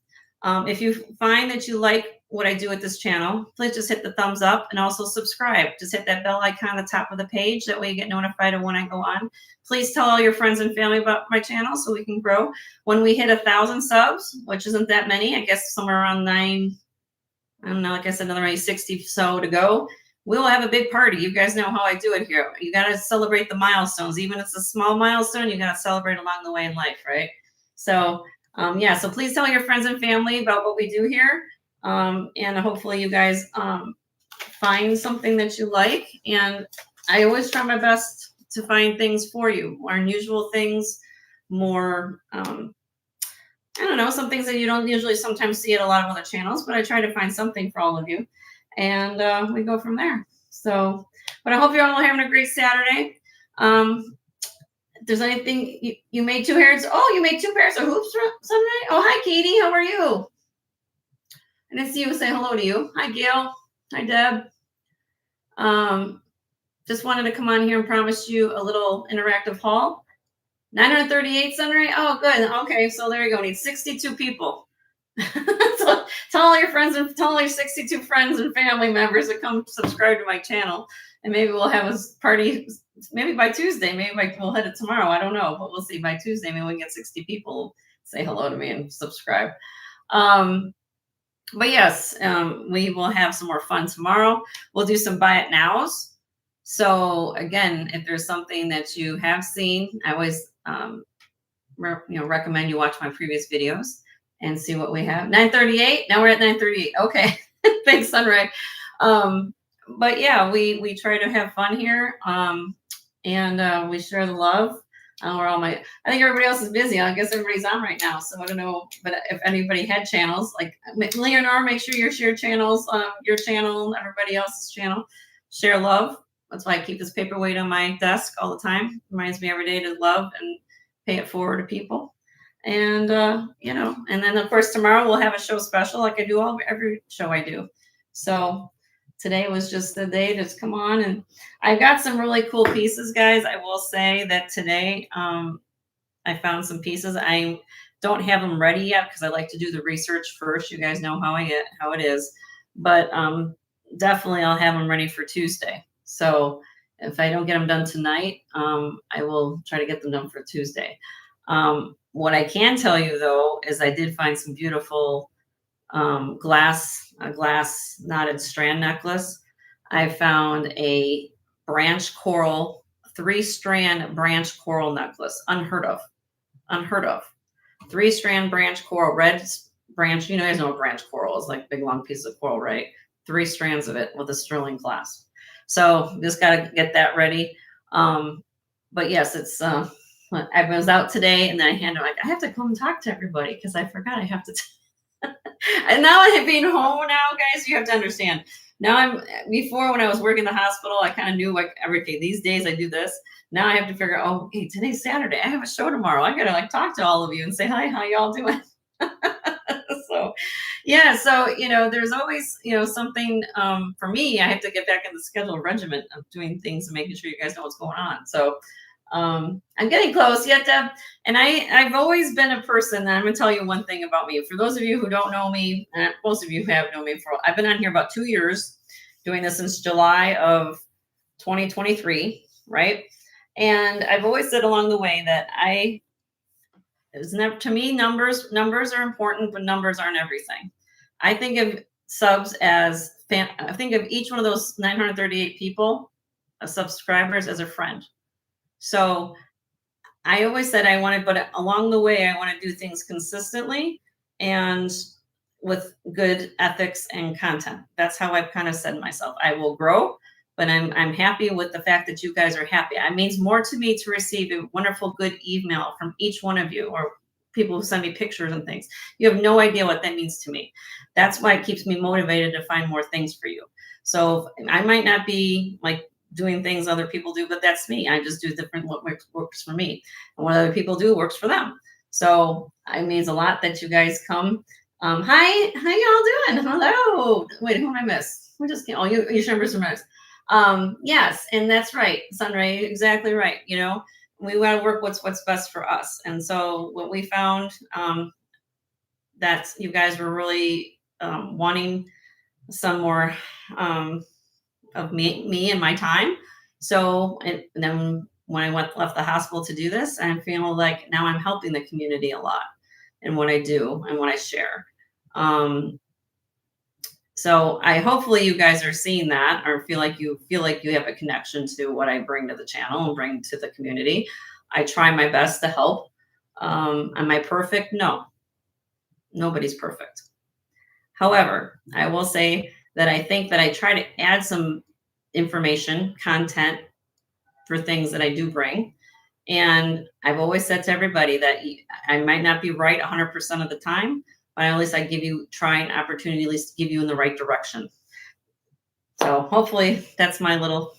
[SPEAKER 1] If you find that you like what I do at this channel, please just hit the thumbs up and also subscribe. Just hit that bell icon at the top of the page. That way you get notified of when I go on. Please tell all your friends and family about my channel so we can grow. When we hit 1,000 subs, which isn't that many, I guess somewhere around 9, I don't know, like I said, another 60 so to go. We'll have a big party. You guys know how I do it here. You got to celebrate the milestones. Even if it's a small milestone, you got to celebrate along the way in life, right? So, yeah, so please tell your friends and family about what we do here. And hopefully you guys find something that you like. And I always try my best to find things for you, more unusual things, more, I don't know, some things that you don't usually sometimes see at a lot of other channels, but I try to find something for all of you. And we go from there. So, but I hope you're all having a great Saturday. If there's anything, you made 2 pairs. Oh, you made 2 pairs of hoops Sunday? Oh, hi, Katie. How are you? I didn't see you say hello to you. Hi, Gail. Hi, Deb. Just wanted to come on here and promise you a little interactive haul. 938 Sunray. Oh, good. Okay, so there you go. Need 62 people. So tell all your friends and tell all your 62 friends and family members to come subscribe to my channel, and maybe we'll have a party. Maybe by Tuesday. We'll hit it tomorrow. I don't know, but we'll see. By Tuesday, maybe we can get 60 people say hello to me and subscribe. Um, but yes, we will have some more fun tomorrow. We'll do some buy it nows. So again, if there's something that you have seen, I always recommend you watch my previous videos and see what we have. 9:38. Now we're at 9:38. Okay. Thanks, Sunray. Um, but yeah, we try to have fun here. And we share the love. I think everybody else is busy. I guess everybody's on right now. So I don't know, but if anybody had channels, like Leonor, make sure you share channels, your channel, everybody else's channel. Share love. That's why I keep this paperweight on my desk all the time. Reminds me every day to love and pay it forward to people. And and then of course tomorrow we'll have a show special like I do every show I do. So today was just the day to come on, and I've got some really cool pieces, guys. I will say that today I found some pieces. I don't have them ready yet because I like to do the research first. You guys know how it is, but definitely I'll have them ready for Tuesday. So if I don't get them done tonight, I will try to get them done for Tuesday. What I can tell you though is I did find some beautiful glass knotted strand necklace. I found a branch coral, 3-strand branch coral necklace. Unheard of. 3-strand branch coral, red branch. You guys know what branch coral is, like big long piece of coral, right? 3 strands of it with a sterling clasp. So just got to get that ready. But yes, it's I was out today and then I have to come talk to everybody because I forgot I have to. And now I have been home now, guys, you have to understand. Now before when I was working in the hospital, I kind of knew like everything. These days I do this. Now I have to figure out, oh, hey, today's Saturday. I have a show tomorrow. I gotta like talk to all of you and say hi, how y'all doing? So yeah, so there's always something for me. I have to get back in the schedule regiment of doing things and making sure you guys know what's going on. So I'm getting close yet, Deb. And I've always been a person, and I'm gonna tell you one thing about me. For those of you who don't know me, most of you have known me I've been on here about 2 years, doing this since July of 2023, right? And I've always said along the way that it's never, to me, numbers are important, but numbers aren't everything. I think of subs as I think of each one of those 938 people, subscribers, as a friend. So I always said but along the way, I want to do things consistently and with good ethics and content. That's how I've kind of said to myself. I will grow, but I'm happy with the fact that you guys are happy. It means more to me to receive a wonderful, good email from each one of you, or people who send me pictures and things. You have no idea what that means to me. That's why it keeps me motivated to find more things for you. So I might not be like doing things other people do, but that's me. I just do different what works for me, and what other people do works for them. So it means a lot that you guys come. Hi, how y'all doing? Hello. Wait, who am I miss? We just can't. Oh, you remember some nice. Yes, and that's right, Sunray. Exactly right. We want to work what's best for us. And so what we found, that you guys were really wanting some more of me and my time. So and then when I left the hospital to do this, I feel like now I'm helping the community a lot in what I do and what I share. So hopefully you guys are seeing that, or feel like you have a connection to what I bring to the channel and bring to the community. I try my best to help. Am I perfect? No, nobody's perfect. However, I will say that I think that I try to add some information, content for things that I do bring. And I've always said to everybody that I might not be right 100% of the time, but at least I try an opportunity at least to give you in the right direction. So hopefully that's my little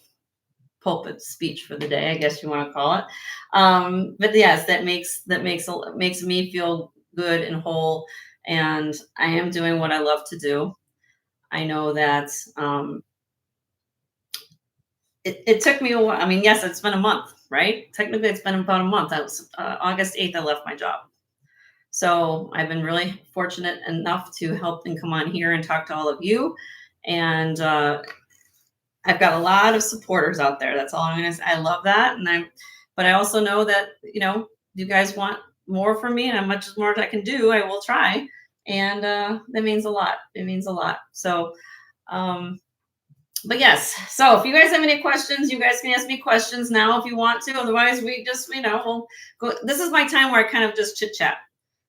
[SPEAKER 1] pulpit speech for the day, I guess you want to call it. But yes, that makes me feel good and whole, and I am doing what I love to do. I know that it took me a while. I mean, yes, it's been a month, right? Technically, it's been about a month. August 8th, I left my job. So I've been really fortunate enough to help and come on here and talk to all of you. And I've got a lot of supporters out there. That's all I'm gonna say. I love that. But I also know that, you guys want more from me, and as much more as I can do, I will try. And that means a lot. It means a lot. So, um, but yes, so if you guys have any questions, you guys can ask me questions now if you want to. Otherwise, we just, we'll go. This is my time where I kind of just chit chat.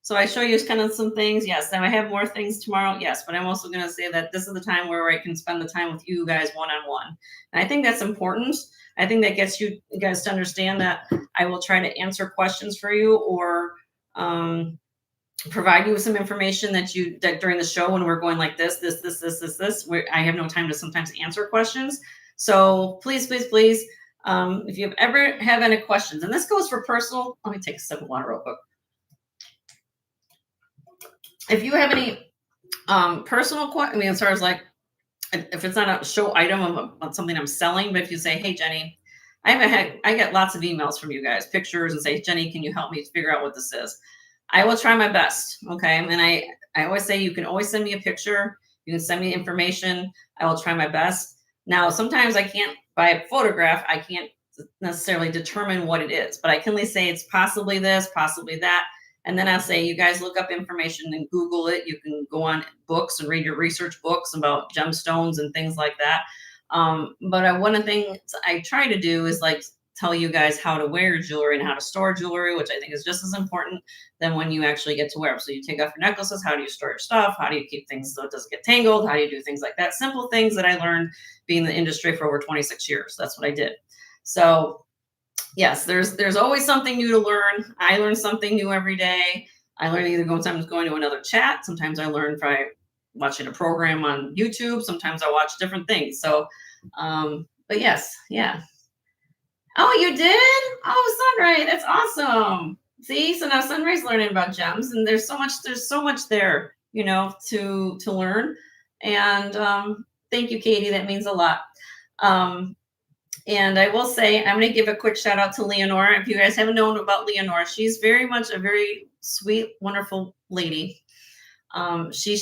[SPEAKER 1] So I show you kind of some things. Yes, now I have more things tomorrow. Yes, but I'm also going to say that this is the time where I can spend the time with you guys one on one. And I think that's important. I think that gets you guys to understand that I will try to answer questions for you, or provide you with some information that during the show when we're going like this, where I have no time to sometimes answer questions. So please, please, please, if you ever have any questions, and this goes for personal, let me take a sip of water real quick. If you have any personal questions, I mean, as far as like, if it's not a show item of something I'm selling, but if you say, hey, Jenny, I get lots of emails from you guys, pictures, and say, Jenny, can you help me figure out what this is? I will try my best. Okay. And I always say, you can always send me a picture. You can send me information. I will try my best. Now, sometimes I can't, by a photograph, I can't necessarily determine what it is, but I can at least say it's possibly this, possibly that. And then I'll say, you guys look up information and Google it. You can go on books and read your research books about gemstones and things like that. But one of the things I try to do is like tell you guys how to wear jewelry and how to store jewelry, which I think is just as important than when you actually get to wear them. So you take off your necklaces. How do you store your stuff? How do you keep things so it doesn't get tangled? How do you do things like that? Simple things that I learned being in the industry for over 26 years. That's what I did. So yes, there's always something new to learn. I learn something new every day. I learn either sometimes going to another chat. Sometimes I learn by watching a program on YouTube. Sometimes I watch different things. So, but yes, yeah. Oh, you did? Oh, Sunray, that's awesome. See, so now Sunray's learning about gems, and there's so much there, to learn. And thank you, Katie. That means a lot. Um, and I will say, I'm going to give a quick shout out to Leonora. If you guys haven't known about Leonora, she's very much a very sweet, wonderful lady. She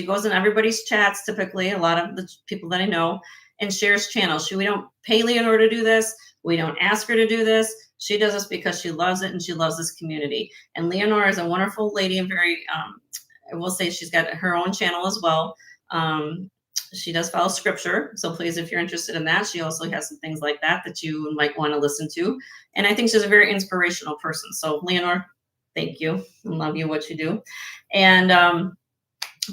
[SPEAKER 1] goes in everybody's chats, typically, a lot of the people that I know, and shares channels. We don't pay Leonora to do this. We don't ask her to do this. She does this because she loves it and she loves this community. And Leonora is a wonderful lady and very, I will say she's got her own channel as well. She does follow scripture. So please, if you're interested in that, she also has some things like that you might want to listen to. And I think she's a very inspirational person. So Leonora, thank you. I love you, what you do. And,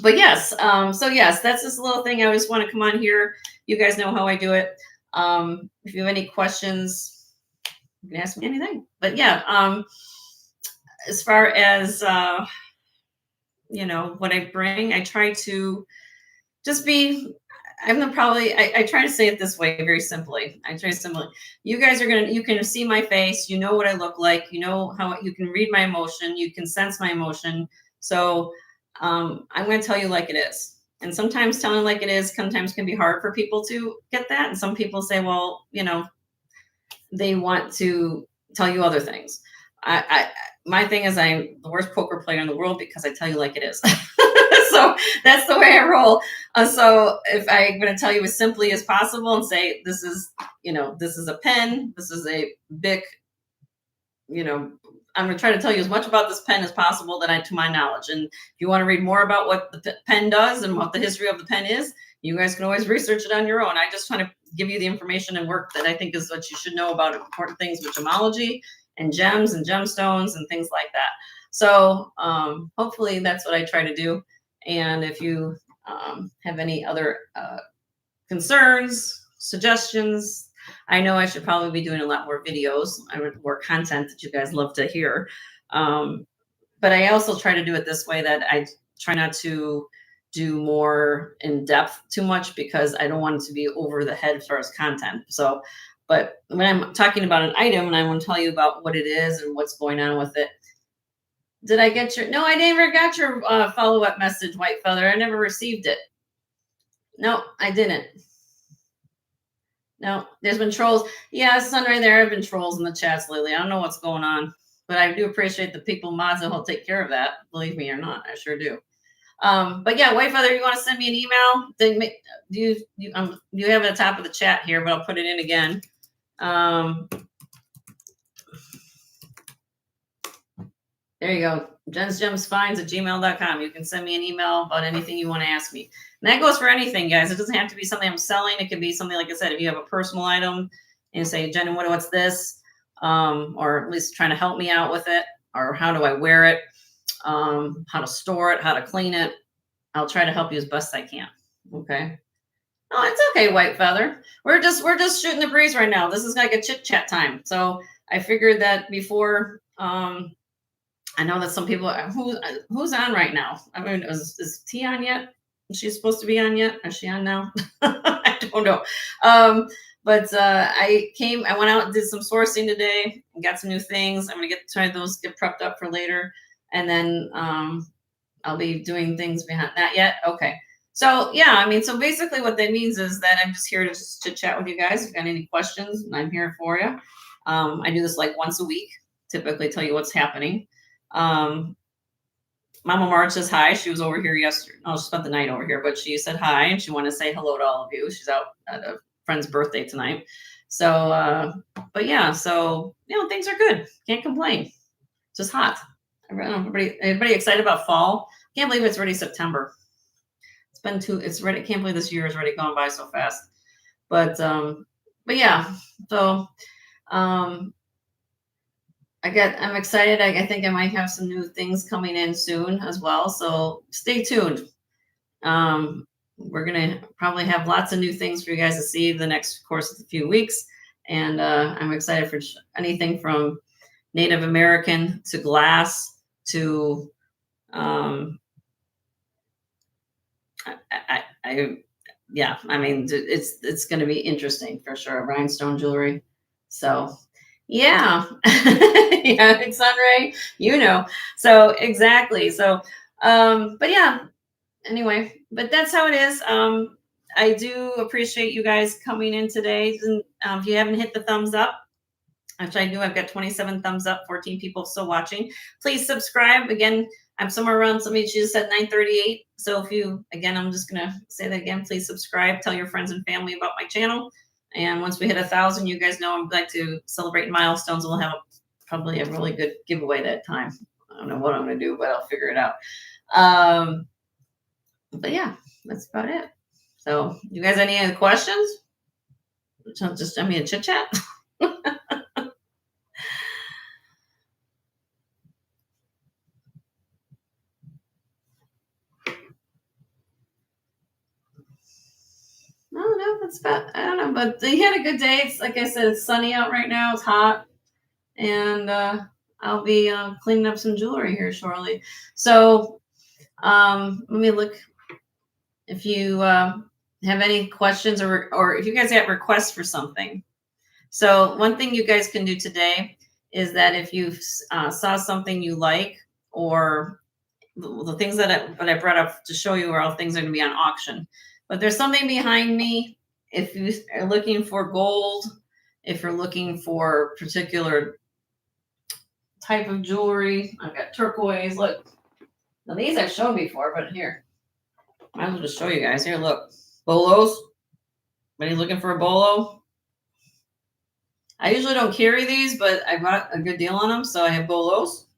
[SPEAKER 1] but yes, so yes, that's this little thing. I just want to come on here. You guys know how I do it. If you have any questions, you can ask me anything. But yeah, as far as, what I bring, I try to just be, I try to say it this way very simply. You guys you can see my face, you know what I look like, you know how you can read my emotion, you can sense my emotion. So I'm going to tell you like it is. And sometimes telling like it is sometimes can be hard for people to get that. And some people say, well, they want to tell you other things. My thing is I'm the worst poker player in the world because I tell you like it is. So that's the way I roll. So if I'm going to tell you as simply as possible and say, this is a pen, this is a Bic, I'm going to try to tell you as much about this pen as possible to my knowledge. And if you want to read more about what the pen does and what the history of the pen is, you guys can always research it on your own. I just try to give you the information and work that I think is what you should know about important things with gemology and gems and gemstones and things like that. So hopefully that's what I try to do. And if you have any other concerns, suggestions, I know I should probably be doing a lot more videos, more content that you guys love to hear. But I also try to do it this way, that I try not to do more in depth too much because I don't want it to be over the head as far as content. So, but when I'm talking about an item and I want to tell you about what it is and what's going on with it. Did I get no, I never got your follow-up message, White Feather. I never received it. No, I didn't. No, there's been trolls. Yeah, Sunray, there have been trolls in the chats lately. I don't know what's going on, but I do appreciate the people mods that will take care of that. Believe me or not, I sure do. But yeah, White Feather, you want to send me an email? Then you have it at the top of the chat here, but I'll put it in again. There you go. jensgemsfinds@gmail.com. You can send me an email about anything you want to ask me. And that goes for anything, guys. It doesn't have to be something I'm selling. It can be something, like I said, if you have a personal item and say, Jen, what's this? Or at least trying to help me out with it, or how do I wear it? How to store it, how to clean it. I'll try to help you as best I can. Okay. Oh, it's okay, White Feather. We're just shooting the breeze right now. This is like a chit chat time. So I figured that before, I know that some people who's on right now. I mean, is T on yet? Is she supposed to be on yet? Is she on now? I don't know. But I went out and did some sourcing today and got some new things. I'm gonna get prepped up for later, and then I'll be doing things behind that yet. Okay. So yeah, I mean, so basically what that means is that I'm just here to just chit chat with you guys. If you got any questions, I'm here for you. I do this like once a week, typically tell you what's happening. Mama Marge says hi. She was over here yesterday. Oh, she spent the night over here, but she said hi and she wanted to say hello to all of you. She's out at a friend's birthday tonight. So, but yeah, so, things are good. Can't complain. It's just hot. Everybody excited about fall? Can't believe it's already September. It's ready. Can't believe this year has already gone by so fast. But yeah, so, I'm excited. I think I might have some new things coming in soon as well. So stay tuned. We're going to probably have lots of new things for you guys to see the next course of a few weeks. And I'm excited for anything from Native American to glass to, I mean, it's going to be interesting for sure. Rhinestone jewelry. So yeah. Yeah, Sunray, So exactly. So, but yeah, anyway, but that's how it is. I do appreciate you guys coming in today. And if you haven't hit the thumbs up, actually I do, I've got 27 thumbs up, 14 people still watching. Please subscribe. Again, I'm somewhere around, somebody just said 938. So I'm just going to say that again, please subscribe, tell your friends and family about my channel. And once we hit 1,000, you guys know I'd like to celebrate milestones. We'll have probably a really good giveaway that time. I don't know what I'm going to do, but I'll figure it out. But yeah, that's about it. So you guys, any other questions? Just send me a chit chat. No, that's about, I don't know, but they had a good day. It's like I said, it's sunny out right now. It's hot. And I'll be cleaning up some jewelry here shortly. So let me look. If you have any questions or if you guys have requests for something. So one thing you guys can do today is that if you saw something you like, or the things that I brought up to show you are all things that are going to be on auction. But there's something behind me. If you are looking for gold, if you're looking for particular type of jewelry, I've got turquoise. Look, now these I've shown before, but here, might as well just show you guys. Here, look, bolos. Anybody looking for a bolo? I usually don't carry these, but I got a good deal on them, so I have bolos.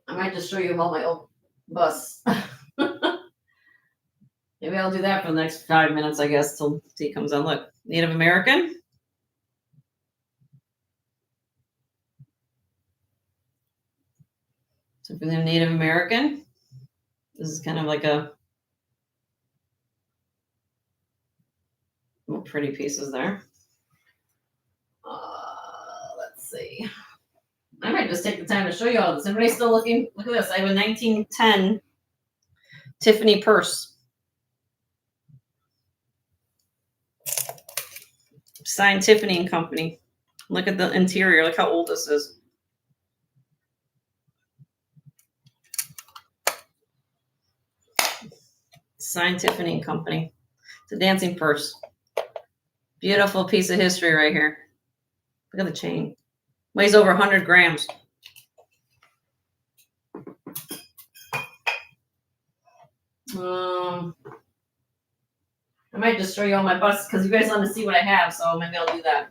[SPEAKER 1] I might just show you all my old busts. Maybe I'll do that for the next 5 minutes, I guess, till tea comes on. Look, Native American. So for the Native American, this is kind of like a pretty pieces there. Let's see. I might just take the time to show you all this. Everybody still looking? Look at this. I have a 1910 Tiffany purse. Signed Tiffany and Company. Look at the interior. Look how old this is. Signed Tiffany and Company. It's a dancing purse. Beautiful piece of history right here. Look at the chain. Weighs over 100 grams. I might just show you all my busts because you guys want to see what I have, so maybe I'll do that.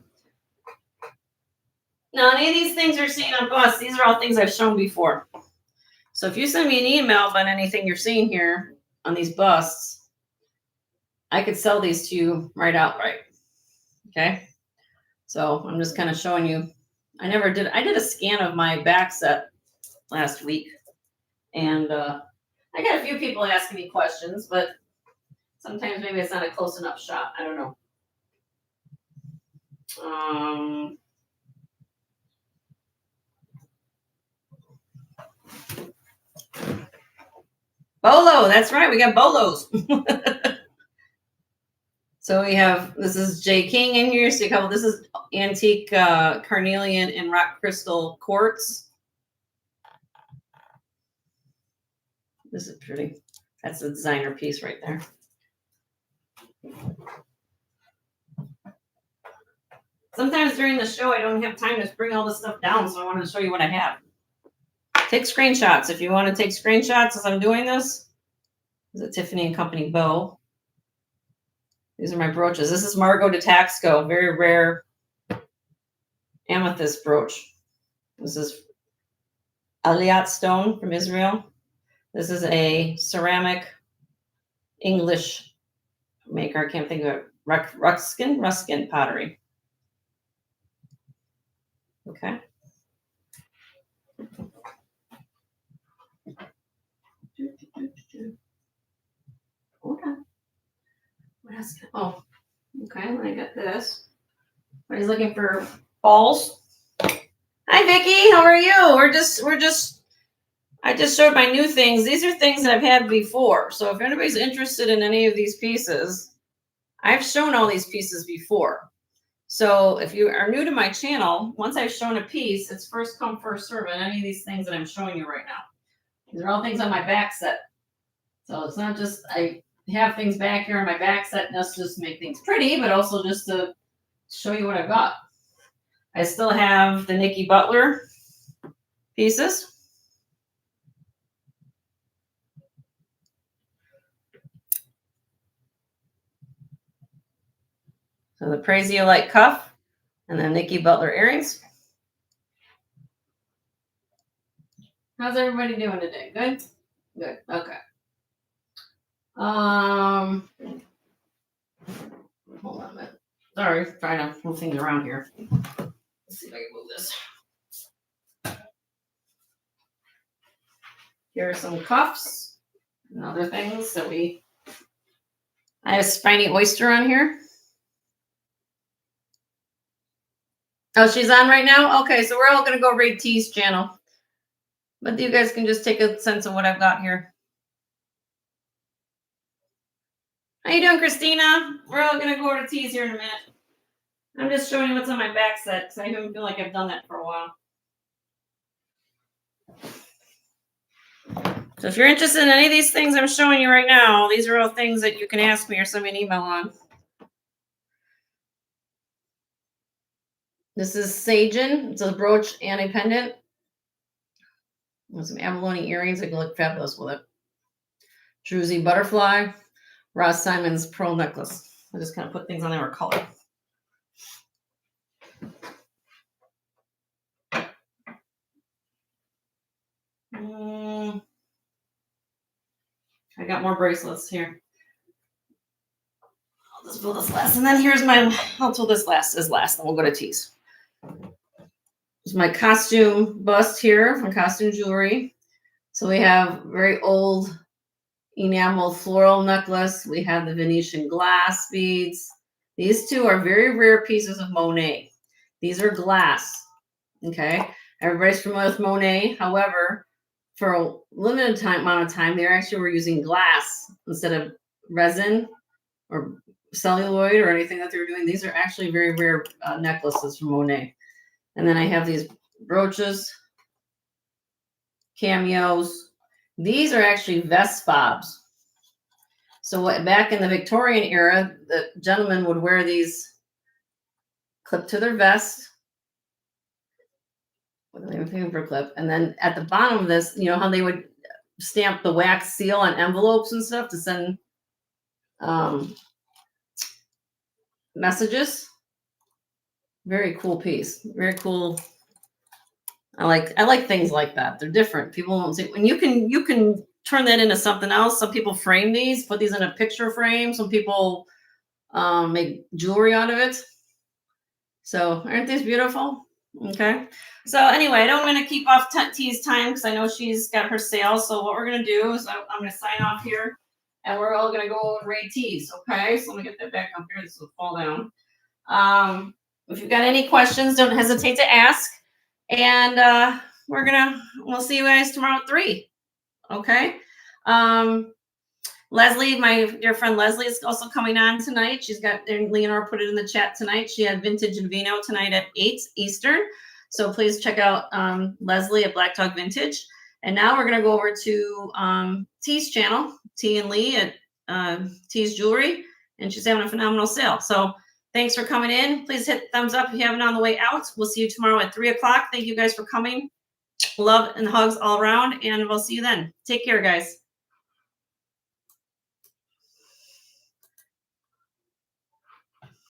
[SPEAKER 1] Now, any of these things you're seeing on busts, these are all things I've shown before. So if you send me an email about anything you're seeing here on these busts, I could sell these to you right outright. Okay? So I'm just kind of showing you. I did a scan of my back set last week, and I got a few people asking me questions, but sometimes maybe it's not a close enough shot. I don't know. Bolo, that's right. We got bolos. So we have, this is J. King in here. So this is antique carnelian and rock crystal quartz. This is pretty. That's a designer piece right there. Sometimes during the show, I don't have time to bring all this stuff down, so I wanted to show you what I have. Take screenshots if you want to take screenshots as I'm doing this. This is a Tiffany & Company bow. These are my brooches. This is Margot de Taxco, very rare amethyst brooch. This is Aliyat stone from Israel. This is a ceramic English maker. I can't think of it. Ruskin pottery. Okay. Hold on. What else? Oh, okay. Then I got this. Everybody's looking for balls. Hi, Vicky. How are you? I just showed my new things. These are things that I've had before. So if anybody's interested in any of these pieces, I've shown all these pieces before. So if you are new to my channel, once I've shown a piece, it's first come, first serve on any of these things that I'm showing you right now. These are all things on my back set. So it's not just I have things back here on my back set just to make things pretty, but also just to show you what I've got. I still have the Nikki Butler pieces. So the Praisiolite cuff and the Nikki Butler earrings. How's everybody doing today? Good? Good. Okay. Hold on a minute. Sorry, trying to move things around here. Let's see if I can move this. Here are some cuffs and other things that I have a spiny oyster on here. Oh, she's on right now? Okay, so we're all going to go raid T's channel. But you guys can just take a sense of what I've got here. How you doing, Christina? We're all going to go over to T's here in a minute. I'm just showing you what's on my back set because I don't feel like I've done that for a while. So if you're interested in any of these things I'm showing you right now, these are all things that you can ask me or send me an email on. This is Sagen. It's a brooch and a pendant. With some abalone earrings. They can look fabulous with it. Druzy butterfly. Ross Simon's pearl necklace. I just kind of put things on there with color. I got more bracelets here. I'll just pull this last. And then here's I'll pull this last as last. Then we'll go to T's. There's my costume bust here from Costume Jewelry. So we have very old enamel floral necklace. We have the Venetian glass beads. These two are very rare pieces of Monet. These are glass. Okay. Everybody's familiar with Monet. However, for a limited amount of time, they actually were using glass instead of resin or celluloid or anything that they were doing. These are actually very rare necklaces from Monet. And then I have these brooches, cameos. These are actually vest fobs. So back in the Victorian era, the gentlemen would wear these clipped to their vest. with a paper clip. And then at the bottom of this, you know how they would stamp the wax seal on envelopes and stuff to send messages. Very cool piece. Very cool. I like things like that. They're different. People don't see when you can turn that into something else. Some people frame these, put these in a picture frame. Some people make jewelry out of it. So aren't these beautiful? Okay. So anyway, I don't want to keep off T's time because I know she's got her sale. So what we're going to do is I'm going to sign off here and we're all going to go and rate T's. Okay. So let me get that back up here. This will fall down. If you've got any questions, don't hesitate to ask. And we'll see you guys tomorrow at 3. Okay. Leslie, my dear friend Leslie, is also coming on tonight. She's got, and Leonore put it in the chat tonight. She had Vintage and Vino tonight at 8 Eastern. So please check out Leslie at Black Dog Vintage. And now we're going to go over to T's channel, T and Lee at T's Jewelry. And she's having a phenomenal sale. So thanks for coming in. Please hit thumbs up if you haven't on the way out. We'll see you tomorrow at 3 o'clock. Thank you guys for coming. Love and hugs all around. And we'll see you then. Take care, guys.